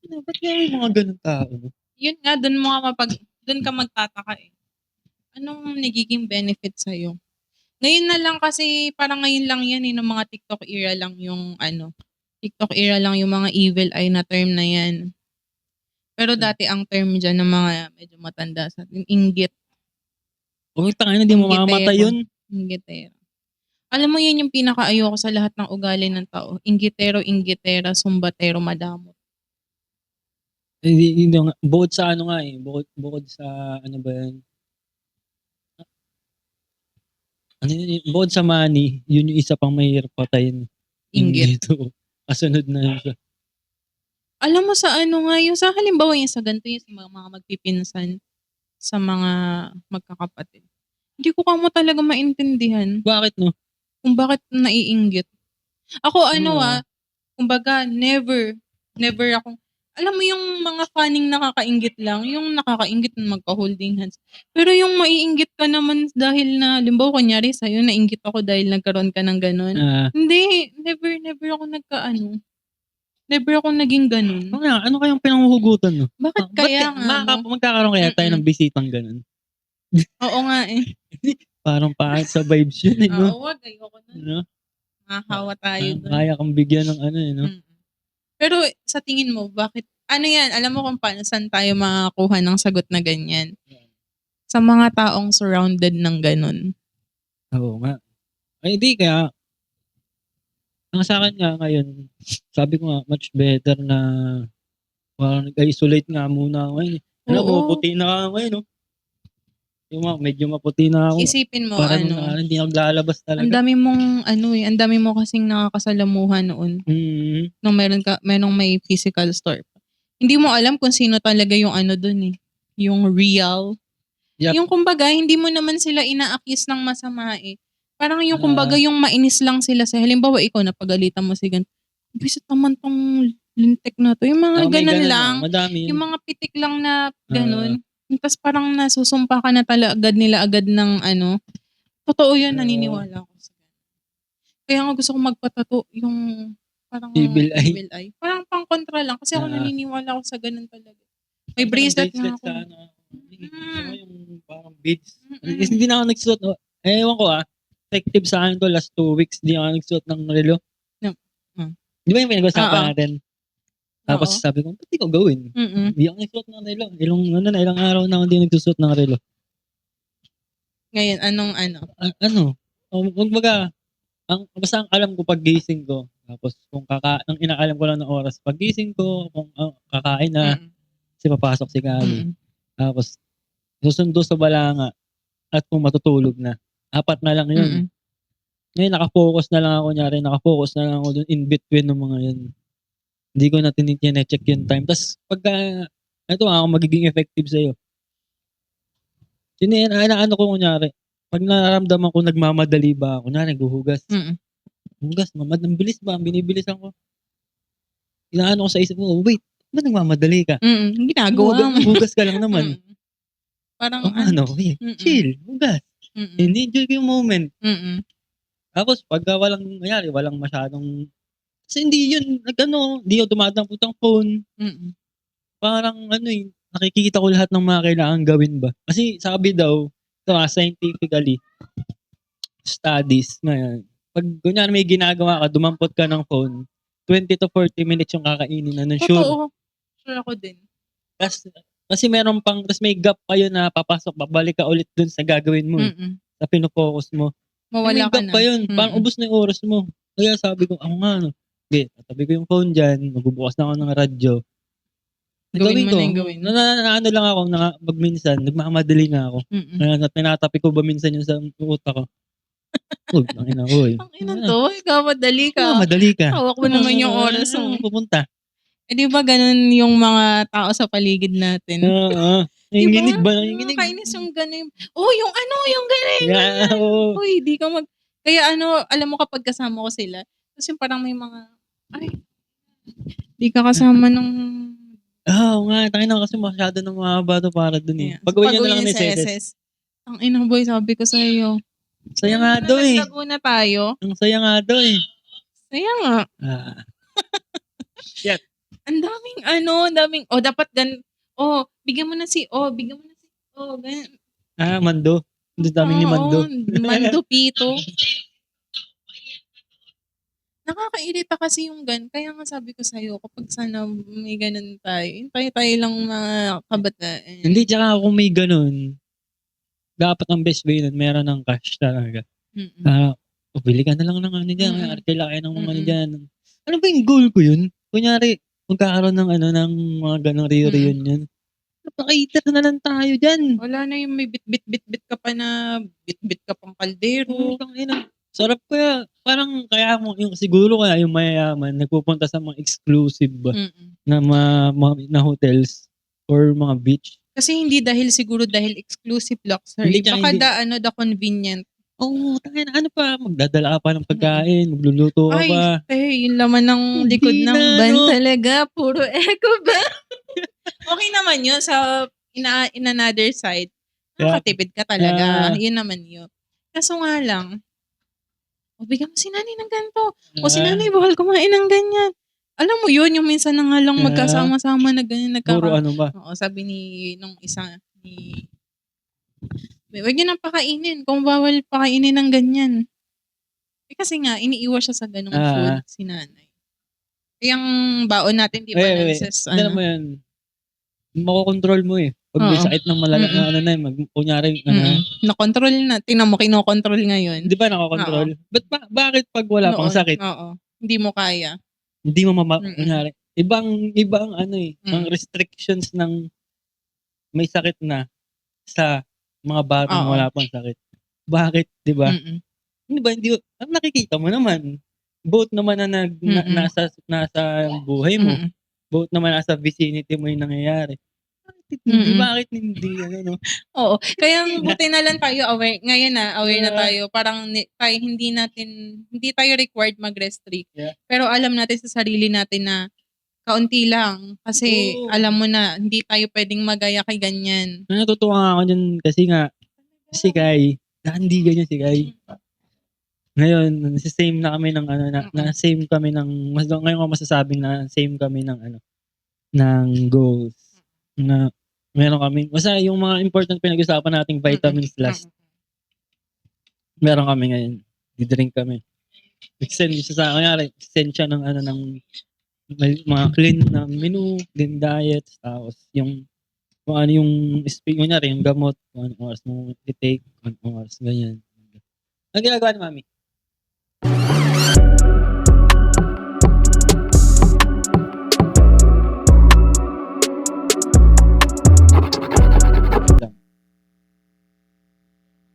Ba't kaya yung mga ganun tao? Yun nga, dun ka magtataka eh. Anong nagiging benefit sa'yo? Ngayon na lang kasi, parang ngayon lang yan ng mga TikTok era lang yung TikTok era lang yung mga evil eye na term na yan. Pero dati ang term dyan ng mga medyo matanda sa atin, inggit. Tangina, hindi mo mamamatay yun. Inggitero. Alam mo yun yung pinakaayoko sa lahat ng ugali ng tao. Inggitero, inggitera, sumbatero, madamot. Bukod sa ano nga eh, bukod sa ano ba yan? Ano yun, bukod sa money, yun yung isa pang mahirap patayin. Inggit. Dito. Kasunod na yun siya. Alam mo sa ano nga, yung sa halimbawa yung sa ganito yung sa mga magpipinsan, sa mga magkakapatid. Hindi ko kamo talaga maintindihan Bakit no? kung bakit naiinggit. Ako Oo. kumbaga never akong, alam mo yung mga funning nakakainggit lang, yung nakakainggit na magka-holding hands. Pero yung maiinggit ka naman dahil na, limbawa kunyari sa'yo, nainggit ako dahil nagkaroon ka ng ganon. Ah, Hindi, never ako never ako naging ganun. ano kayang pinanghuhugutan no? Bakit kaya nga mo? Magkakaroon kaya tayo Mm. ng bisitang ganun? Oo nga eh. Parang pangit sa vibes yun eh, no? Oo, wag, ayoko na. Ano? Mahahawa tayo dun. Kaya kang bigyan ng ano eh, no? Mm. Pero sa tingin mo, bakit, ano yan, alam mo kung paano, saan tayo makakuha ng sagot na ganyan? Sa mga taong surrounded ng ganun. Oo nga. Ay, di kaya, ang sa akin nga ngayon, sabi ko nga, much better na parang nag-isolate nga muna ako ngayon. Alam mo, Oo. puti na ako ngayon, no? Yung medyo maputi na ako. Isipin mo, Parang hindi ako lalabas ang talaga. dami mong, ang dami mo kasing nakakasalamuhan noon. Nung merong may physical store. Hindi mo alam kung sino talaga yung dun eh. Yung real. Yup. Yung kumbaga, hindi mo naman sila ina-accuse ng masama eh. Parang yung Ah. kumbaga, yung mainis lang sila sa, halimbawa ikaw, napagalitan mo si ganito. Bisit naman tong lintik na to. Yung mga May ganun ganun, lang. madami yun. Yung mga pitik lang na ganun. Tapos parang nasusumpa ka na nila agad ng Totoo yun, naniniwala ako sa ganun. Kaya nga gusto kong magpatato yung parang Evil eye. Parang pang kontra lang. Kasi ako naniniwala ako sa ganun talaga. May bracelet nga ako. Sa ano. Yung parang beads. Hindi na ako nagsuot. Ewan ko effective sa akin to last 2 weeks. Hindi ako nagsuot ng relo. Di ba yung pinag-usapan Oo. natin? Tapos Oo. sabi ko, ba't di ko gawin? Mm-mm. Hindi ako nagsuot ng relo. Ilang araw na ako hindi nagsusuot ng relo. Ngayon, anong Kumbaga, basta ang alam ko pag gising ko, tapos ang inaalam ko lang ng oras pag gising ko, kung kakain na, kasi papasok si Kali. Tapos, susundo sa balanga, at kung matutulog na. 4 na lang yun. Ngayon, nakafocus na lang ako dun in between ng mga yun. Hindi ko na tinicheck yung time. Tapos, pagka, ito ako magiging effective sa'yo. Ano ko kunyari, pag nararamdaman ko nagmamadali ba ako, kunyari guhugas. Hugas, ang bilis ba? Binibilisan ko. Inaano ko sa isip ko, wait, ba't nagmamadali ka? Ginagawa mo. Hugas ka lang naman. Parang chill, hugas. Enjoy ko yung moment. Tapos, pagka walang masyadong, kasi hindi yun, hindi ako dumadampot ng phone. Parang nakikita ko lahat ng mga kailangan gawin ba. Kasi sabi daw, scientifically, studies ngayon, pag kunyari may ginagawa ka, dumampot ka ng phone, 20 to 40 minutes yung kakainin na nun, sure. Totoo. Sure ako din. Kasi meron tapos may gap kayo na papasok, babalik ka ulit dun sa gagawin mo. Sa pinofocus mo. Mawala may ka gap na. pa yun. Parang ubos na yung oras mo. Kaya sabi ko, ako nga, okay, tatabi ko yung phone dyan, magbubukas na ako ng radyo. Gawin mo na yung gawin. Ano lang ako, magminsan, nagmamadali na ako. Tinatapi ko ba minsan yung sa utak ko. Huwag, ang ina ko eh. Ang ina to, ikaw madali ka. Madali ka. Hawak mo naman yung oras mo. Pupunta. Di ba ganun yung mga tao sa paligid natin? Oo. Nanginginig ba? Nanginginig. Kainis yung ganun. Yung ganun. Uy, di ka Kaya alam mo kapag kasama ko sila, tapos yung parang may mga, di ka kasama ng Oo nga, tangina kasi masyado ng mga bato para dun eh. Pag-uwi na lang ni Seses. Ang ina boy, sabi ko sa iyo. Saya nga daw eh. Nagtaguna tayo. Ang saya nga daw eh. Saya nga. Shit. Ang daming, dapat bigyan mo na si, ganyan. Mando. Ang daming ni Mando. Mando Pito. Nakakairita kasi yung kaya nga sabi ko sa'yo, kapag sana may ganun tayo, tayo lang mga kabataan. Hindi, tsaka kung may ganun, dapat ang best way nun, meron ng cash talaga. Bili ka na lang ng dyan, kailangan ng mga dyan. Ano ba yung goal ko yun? Kunyari, magkakaroon ng ano, ng mga gano'ng reunion. Napa-cater na lang tayo diyan. Wala na yung may bit-bit ka pa na bit-bit ka pang kaldero. Tangina. Sarap kaya, parang kaya mo yung siguro kaya yung mayayaman nagpupunta sa mga exclusive Mm. na na hotels or mga beach. Kasi hindi dahil exclusive luxury. Hindi, tsaka Baka hindi. the convenient. Oo, tangina, ano pa, magdadala ka pa ng pagkain, magluluto ka pa. Ay, yung laman ng Hindi likod ng na, van no? talaga. Puro eco ba? Okay naman yun sa in another side. Kaya, Nakakatipid ka talaga. ah, Yun naman yun. Kaso nga lang, bigyan mo si nanay ng ganito. O si ah, nanay, bawal kumain ng ganyan. Alam mo yun, yung minsan na nga lang ah, magkasama-sama na ganyan. puro ano ba? Oo, sabi nung isa, huwag niyo nang pakainin kung bawal pakainin ng ganyan. Kasi nga, iniiwas siya sa ganung food si nanay. Yung baon natin, di ba, nagses, Hindi mo yan, makokontrol mo eh. Pag may Oo. sakit ng ano na kunyari, Nakontrol na. Tingnan mo, kinokontrol ngayon. di ba nakakontrol? Bakit pag wala pang Noon, sakit, oo. Hindi mo kaya. hindi mo Mm. kunyari, ibang ano eh, ang restrictions ng may sakit na sa mga batang Oo. wala pang sakit. Bakit, di ba? Mm. Di ba, ang nakikita mo naman, both naman na nasa buhay mo, Mm. both naman nasa vicinity mo yung nangyayari. Bakit hindi, ano, no? Oo. Kaya buti na lang tayo aware. Ngayon aware na Yeah. tayo. Parang tayo hindi tayo required mag-restrict. Yeah. Pero alam natin sa sarili natin na kaunti lang. Kasi Oo. alam mo na, hindi tayo pwedeng magaya kay ganyan. Natutuwa nga ako dyan kasi nga, si Kai, hindi ganyan si Kai. Ngayon, same na kami ng ano, na same kami ng, ngayon ko masasabing na same kami ng ano, ng goals. Na meron kami, basta yung mga important pinag-usapan nating vitamins last. Meron kami ngayon. Di-drink kami. Extend siya sa, kanyari, extend siya ng ano, ng mga clean na menu, clean diet, tapos yung kung ano yung kunyari, yung gamot, kung anong oras mo i-take, kung anong oras, ganyan. Ang ginagawa ni Mami?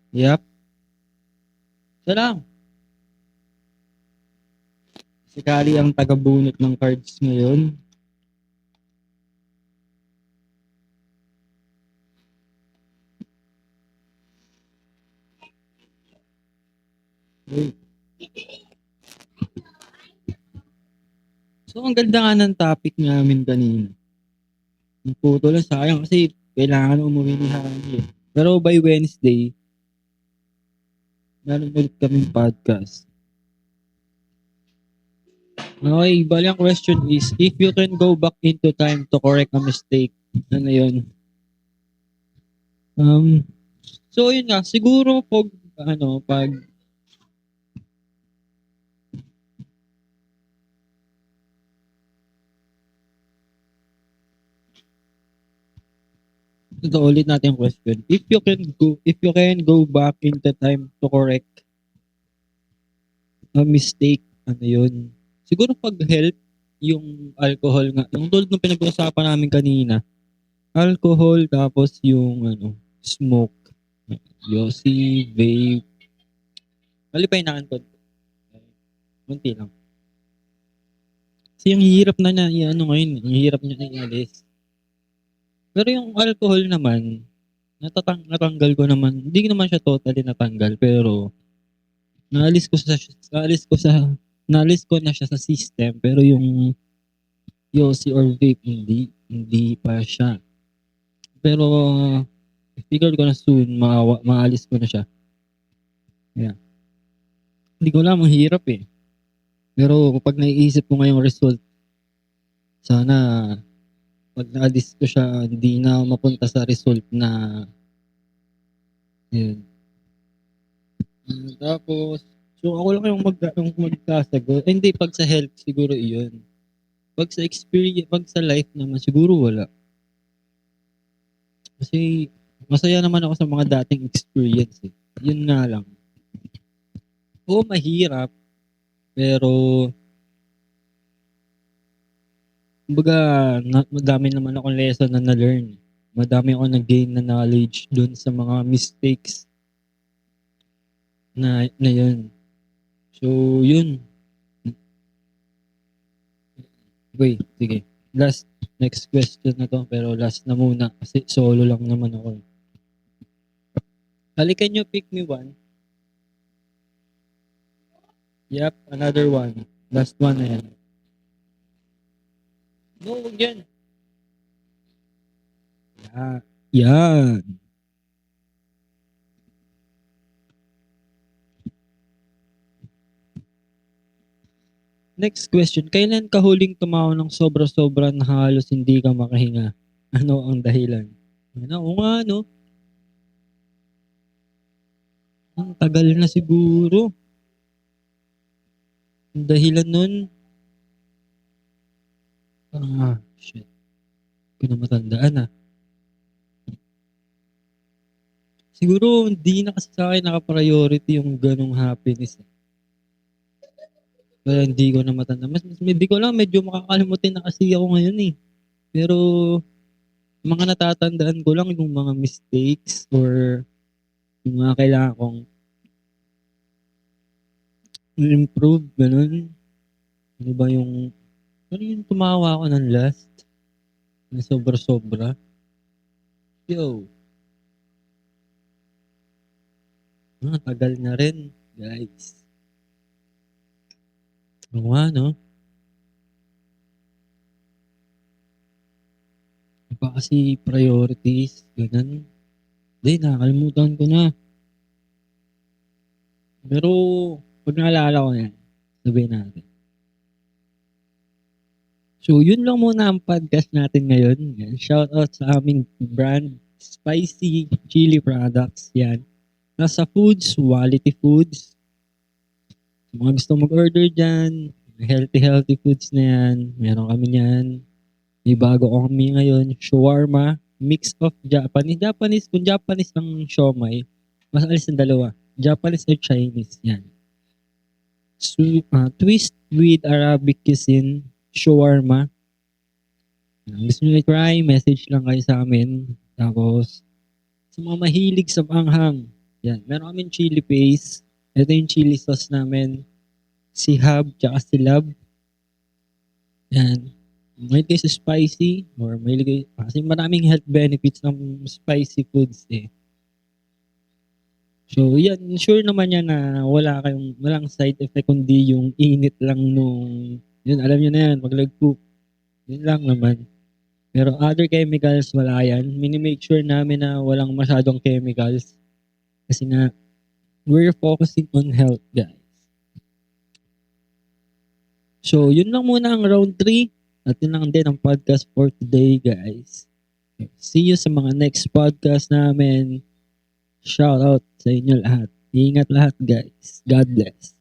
Yep. Isa lang. Si Kali ang taga-bunot ng cards ngayon. So, ang ganda nga ng topic namin kanina. Ang puto lang, sayang kasi kailangan umuwi ni Hani. Pero by Wednesday, meron ulit kaming podcast. Okay, bali ang question is, if you can go back into time to correct a mistake, ano yun? So yun nga, siguro pag ito ulit natin yung question. If you can go back into time to correct a mistake, ano yun? Siguro pag health, yung alcohol nga, yung tulad ng pinag-uusapan namin kanina, alcohol, tapos yung smoke, yosi, vape, malipahinaan ko. Munti lang. Kasi yung hirap na ngayon, yung hirap niya na ialis. Pero yung alcohol naman, natanggal ko naman, hindi naman siya totally natanggal, pero naalis ko na siya sa system, pero yung yosi or vape, hindi pa siya. Pero, figure ko na soon, maalis ko na siya. Yeah. Hindi ko alam, ang hirap eh. Pero kapag naiisip ko ngayong result, sana pag naalis ko siya, hindi na mapunta sa result na yun. Tapos, so ako lang yung magsasagot. Hindi, pag sa health, siguro iyon. Pag sa experience, pag sa life naman, siguro wala. Kasi, masaya naman ako sa mga dating experience eh. Yun nga lang. Oo, mahirap. Pero, Kumbaga, madami naman akong lesson na na-learn. Madami akong nag-gain na knowledge dun sa mga mistakes na yun. So, yun. Wait, sige. Next question na to, pero last na muna kasi solo lang naman ako. Can you pick me one? Yep, another one. Last one na yan. No, huwag yan. Yan. Next question. Kailan ka huling tumawa ng sobra-sobra na halos hindi ka makahinga? Ano ang dahilan? Oo nga, no? Ang tagal na siguro. Ang dahilan nun, shit. Hindi ko na matandaan Siguro, hindi na kasi sa akin naka-priority yung ganong happiness. Kaya hindi ko na matanda. Hindi ko lang, medyo makakalimutin na kasi ako ngayon Pero, mga natatandaan ko lang yung mga mistakes or yung mga kailangan kong improve, ganun. Ano ba ano yung tumawa ako ng last? Na sobra-sobra? Yo. Tagal na rin, guys. Oo nga, no? Iba kasi priorities, ganun. Hindi, nakakalimutan ko na. Pero, pag naalala ko yan, sabihin natin. So, yun lang muna ang podcast natin ngayon. Yan. Shout out sa aming brand, Spicy Chili Products. Yan. Nasa Foods, Quality Foods. Kung mga gusto mag-order dyan, healthy foods na yan. Meron kami yan. May bago kami ngayon, shawarma, mix of Japanese. Kung Japanese ang siomai, mas alis ng dalawa. Japanese or Chinese, yan. So, twist with Arabic cuisine, shawarma. Gusto nyo i-try, message lang kayo sa amin. Tapos, sa mga mahilig sa panghang, yan, meron kami chili paste. Ito yung chili sauce namin. Si Hub, tsaka si Lab. Yan. Mahilig kayo sa spicy, or mahilig kayo, kasi maraming health benefits ng spicy foods So, yan, sure naman yan na walang side effect kundi yung init lang yun, alam nyo na yan, maglagpo. Yun lang naman. Pero other chemicals, wala yan. Minimake sure namin na walang masyadong chemicals. Kasi nga, we're focusing on health, guys. So, yun lang muna ang round 3. At yun lang din ang podcast for today, guys. See you sa mga next podcast namin. Shout out sa inyo lahat. Ingat lahat, guys. God bless.